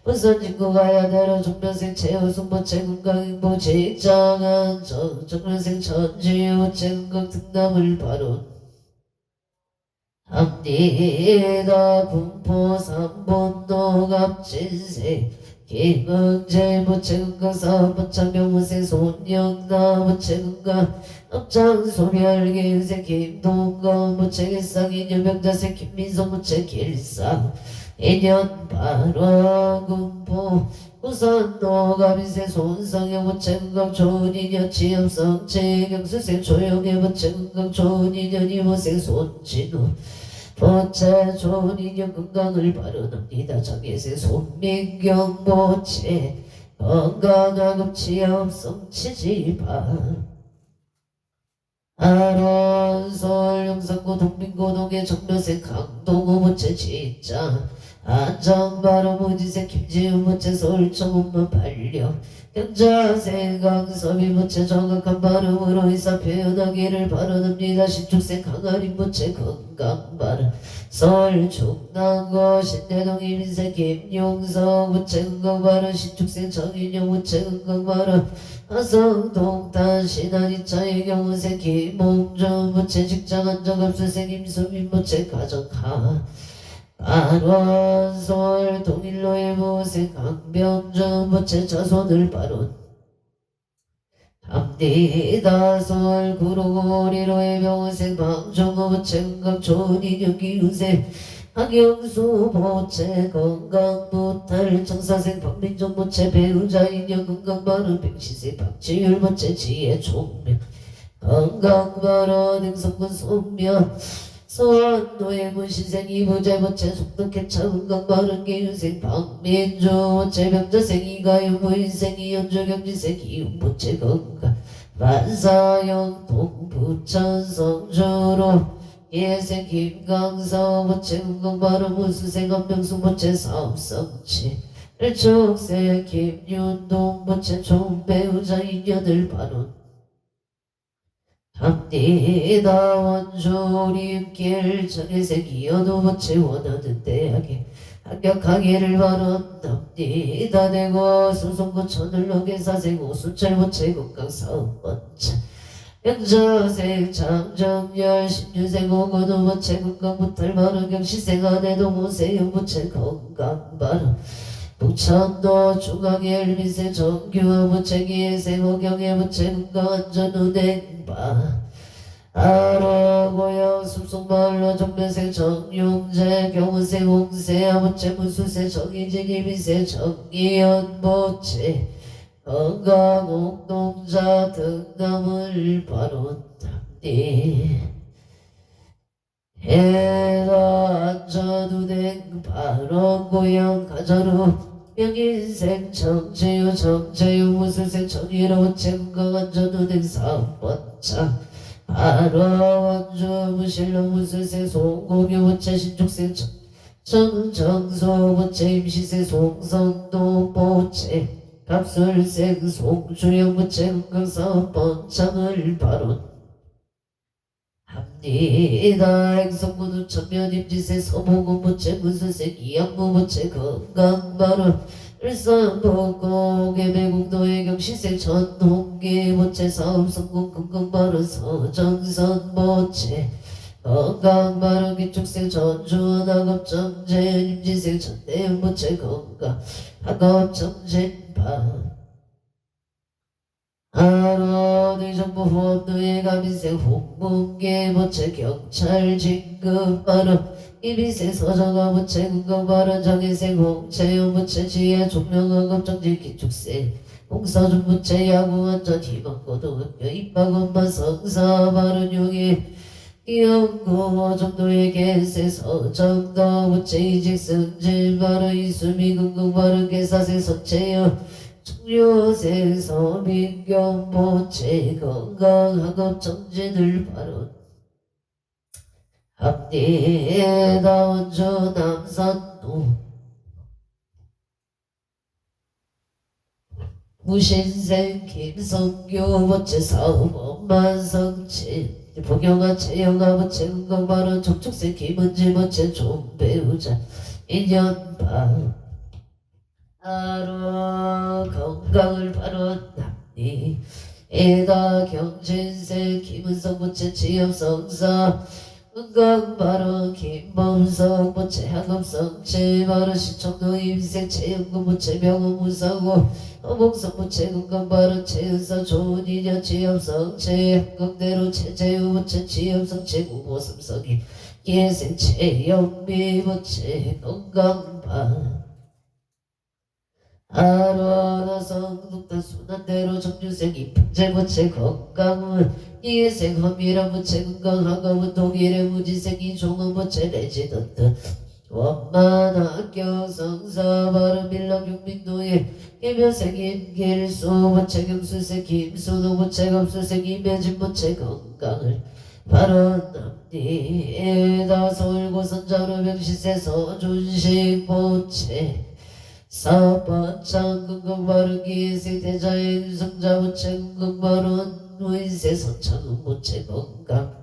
부산진구 가야대로 정면생 최우승 부채 건강행보 직장안정 정면생 천지유 부채 건강 등남을 바론합니다. 군포 삼본도 갑진생 김은재 부채 건강 사업번창 명문생 손영나 부채 건강 업장 소멸 기은생 김동건 부채 길상 인연병자생 김민성 부채 길상 인연 바로 군포 우선 가빈생 손상의 부채 건강 좋은 인연 취업성 최경수생 조용의 부채 건강 좋은 인연 이모생 손진우 보채 좋은 인연 건강을 바라옵니다. 장예생 손민경 보채 건강하고 치엽성 치지바 아론솔 영산고 동민고동의 정묘생 강동호 보채 진짜 안정바로 무지생 김지우 보채 서울청음만 발려 경자생 강섭이 보채 정확한 발음으로 의사 표현하기를 바라옵니다. 신축생 강아린 보채 건강 발음 서울 충남고 신대동 이민생 김용석 보채 건강 발음 신축생 정인영 보채 건강 발음 화성 동탄 신한이차의 경우생 김홍준 보채 직장 안정갑수생 임수민 보채 가정가 안원솔 동일로의 보생 강병준 보채 자손을 바론 담디다솔 구로고리로의 병생 방정호 보채 건강 좋은 인연 기운생 박영수 보채 건강 무탈 청사생 박민정 보채 배우자 인연 건강 바른 백시생 박지율 보채 지혜 총명 건강 바른 행성군 손명 소원노예 문신생 이부재 보채 속덕해차 건강 바른 기운생 박민주 보채 병자생 이가연 무인생 이연주 경지생 기운 보채 건강 만사영 동부천 성주로 예생 김강서 보채 건강바로 무수생 한명수 보채 사업성치 일축생 김윤동 보채 좋은 배우자 인연을 바론 담디다 원조림길 정예생 이어도 보채 원하는 대학에 합격하기를 바론 담디다 대고 수송고 천을록의 사생 오수철 보채 건강 사업번차 영자생 장정열 신유생 오건우 보채 건강 무탈 바른 경시생 아내도 모세영 보채 건강 바른 북천도 중앙의 일민생 정규호 보채 기회생 호경의 보채 건강 안전운행바 아로고영 숲속마을로 정면생 정용재 경우생 홍세아 보채 무수생 정희진 이민생 정기현 보채 건강 옥동자 등남을 바론답니 해가 안전운행 발원고영 가자루 명인생 정재유 정재유 무술생 정의로운 건강 안전운행 사업번차 발원원주 무실로 무술생 송공유 보채 신축생 정정소 보채 임시생 송성도 보채 갑술생 송주영 보채 건강사업번창을 바론 합니다. 행성군 우천면 임지생 서보군 보채 무술생 이양무 보채 건강바론 일산복고 개배공도의 경시생 전홍기 보채 사업성공 건강바론 서정선 보채 건강바른 기축생 전주원 학업정진 임지생 전대영 보채 건강 학업정진바 아론의 정부 후원도의 가민생 홍문계 보채 경찰 진급바른 이민생 서정아 보채 건강바른 정인생 홍채영 보채 지혜 종명학업정진 기축생 홍서준 보채 야구원전 희망고등학교 입학원만 성사바른 용의 이영구 정도의 개세 서정도 보채 이직 승진 바른 이수미 건강바른 개사생 선채여 청료생 서민경 보채 건강학업 정진을 바론 합리다 원주 남산도 무신생 김성규 보채 사업원만 성친 복영아 채영아 보채 건강바른 족축생 김은지 보채 좋은 배우자 인연바 하루 건강을 바론답니 에다 경진생 김은성 보채 지엽성사 건강 바론 김범성 보채 학업성체 바론 시청도 임생 채영구 보채 명호 무사고 어봉성 보채 건강 바론 채은서 좋은 인연 지엽성체 학극대로 채재우 보채 지엽성체 구보삼성이 예생 채영미 보채 건강 바 아로나성 독다 순환대로 정주생이 평제무체 건강은 이해생 허미라무체 건강하고 독일의 무지생이 종업무체 레지던트 원만학교 성사바른 밀락육민도의 개별생임 길수무체 경수생 김수노무체 검수생 임해진무체 건강을 발언합니다. 서울고선자로 명시세서 준식보체 사번창 건강바르기 세대자의 유성자무체 건강바른 누인세 선창무체 건강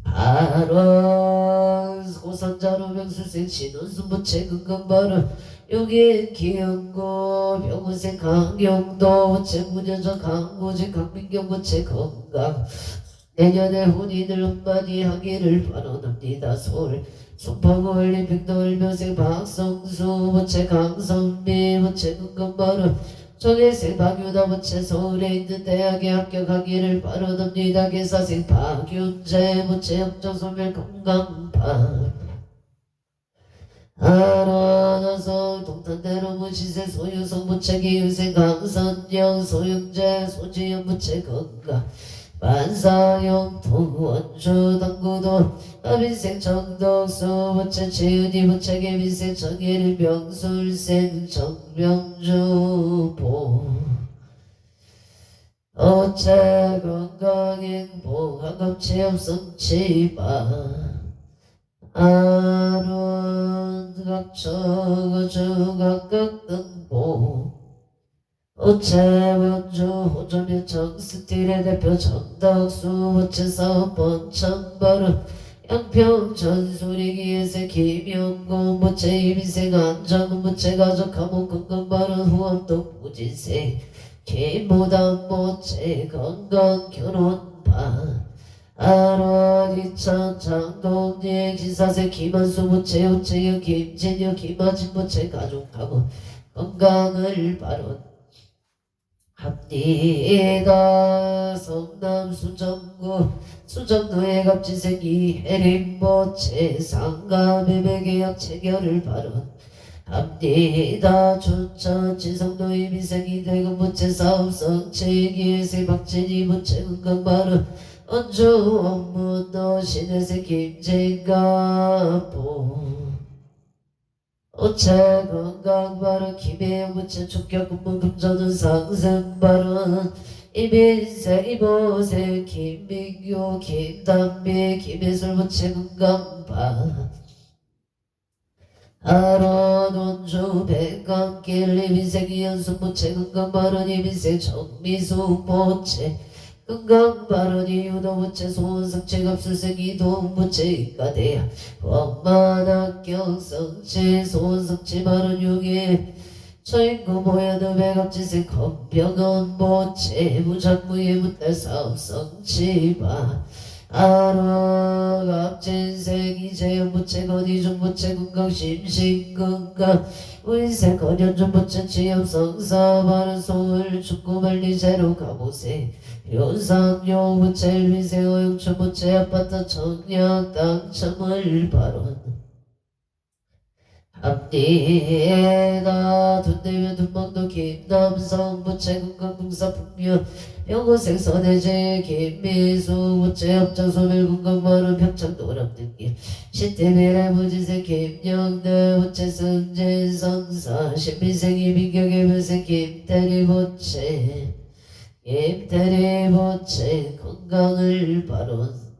발언 고선자로 명수생 신원수무체 건강바른 여기 기영고 병우생 강경도 무체 무녀전 강고지 강민경 무체 건강 내년에 혼인을 한마디 하기를 발언합니다. 서울 송파구 올림픽도 을묘생 박성수 무체 강선미 무체 건강바른 정혜생 박유나 무체 서울에 있는 대학에 합격하기를 발언합니다. 개사생 박윤재 무체 역정소멸 건강파 아라나성 동탄대로 무시세 소유성 무체 기유생 강선영 소영재 소지영 무체 건강 만사형통 원주 당구도 아빈생 정덕수 무체 지은이 무체 개빈생 정예리 명술생 정명주보 어체 건강행복 한갑체험성 치바 아론 각처 중각각등보 어체원주 호전유청 스틸의 대표 정덕수 무체사업 번창바르 양평 전소리기에서 김영고 무체 이민생 안정은 무체 가족 감옥 건강바른 후암동 무진생 김보담 무체 건강 결혼파 아로니천 장동진 기사세 김한수 무체 우체유 김진유 김아진 무체 가족 감옥 건강을 발언합니다. 성남 수정구 수정도의 갑진생이 해림모체 상가매매계약 체결을 발언합니다. 춘천 진성도 이민생이 대금모체 사업성 체기회세 박진희 모체 건강 발언 언주 업무도 신혜세 김재가보 어체 건강발언 김혜영 무체 축격근무 금전은 상승발언 이민생 이보세 김민규 김담비 김혜술 무체 건강발 아론 원주 백강길 이민생 이현숙 무체 건강발언 이민생 정미수 무체 건강발언이 유도무체 소원성체 갑술생 이동무체 이가대야 원만학경성체 소원성체 발언 유기 처인구 모야도 백갑지생 건병원 모체 무작무예 무탈 사업성치바 아로갑진생 이재영 무체 건이중 무체 건강 심신건강 운생 건연중 무체 취업성사 발언 소울 축구관리 제로 가보세 요상용 무체 일민생 어용춘 무체 아파트 청약 당첨을 발언합니다. 돈내면 돈방도 김남성 무체 건강공사 풍류 병고생 선해제 김미수 무체 업장소멸 건강발언 평창노람등길 신태미래 무지생 김영대 무체 승진성사 신민생 이민경의 무생 김태리 무체 김태리 무체 건강을 발언합니다.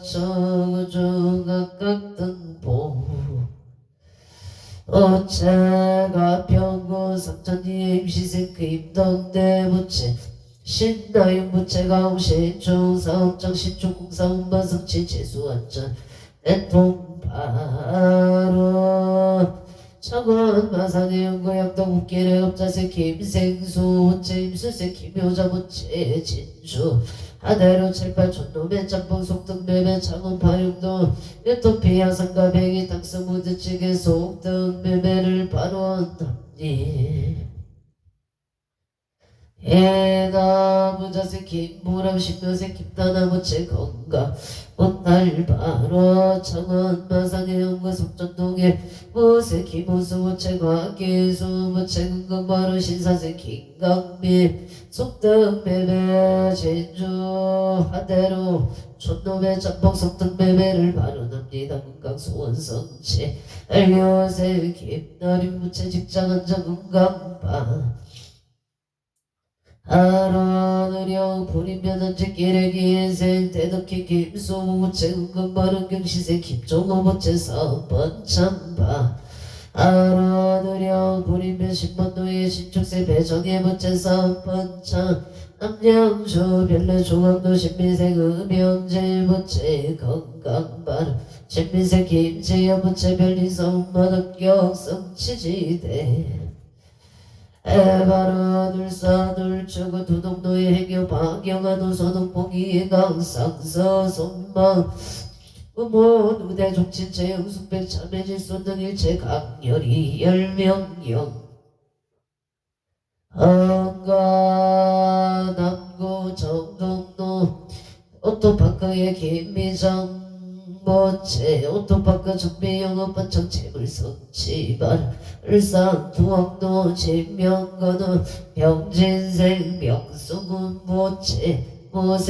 정중각각등보 어체가 평고 삼천리 임시생 김동대 무체 신나영 무체가 옹신중 사업장 신축공사 운반성치 재수안전 대통바로 창원 마산의 연구양동 국계래 업자세 김생수 무체 임수세 김효자 무체 진주 하대로 7, 8 촌놈의 짬뽕 속등 매매 창원 파육동 유토피 야상가 백이 닭스 무드찌개 속등 매매를 발언합니다. 해가 부자세 김보람 신묘세 김다나무채 건강 꽃날 바로 창원 마산의 영과 속전동에 모세 김호수 무채 과기수 무채 금강 바로 신사세 김강미 속등배배 진주 하대로 촌놈의 짬뽕 속등배배를 발언합니다. 금강 소원성치 알교세 김나림 무채 직장한자 금강바 하루느려 불임변한지 끼래기 인생 대덕히 김소무채 은근바른 경시세 김종호무채 사번 참바 하루느려 불임변 신번도의 신축세 배정의 무채 사번 참 남양주 별내 중앙도 신민생 음영제 무채 건강바른 신민생 김제여 무채 별리성 만학경 성치지대 에바라 둘사둘주고 두동도의 해교 방경하도 서동봉이 강상서 손망 우모 누대 종친체 영숙백 참외질 쏟는 일체 강렬이 열명경 한가 남구 정동로 오토파크의 김미정 모체 오토파크 정비 영업한 정책을 성취발 울산 두학도 진명건우 병진생 명수군 모체 모세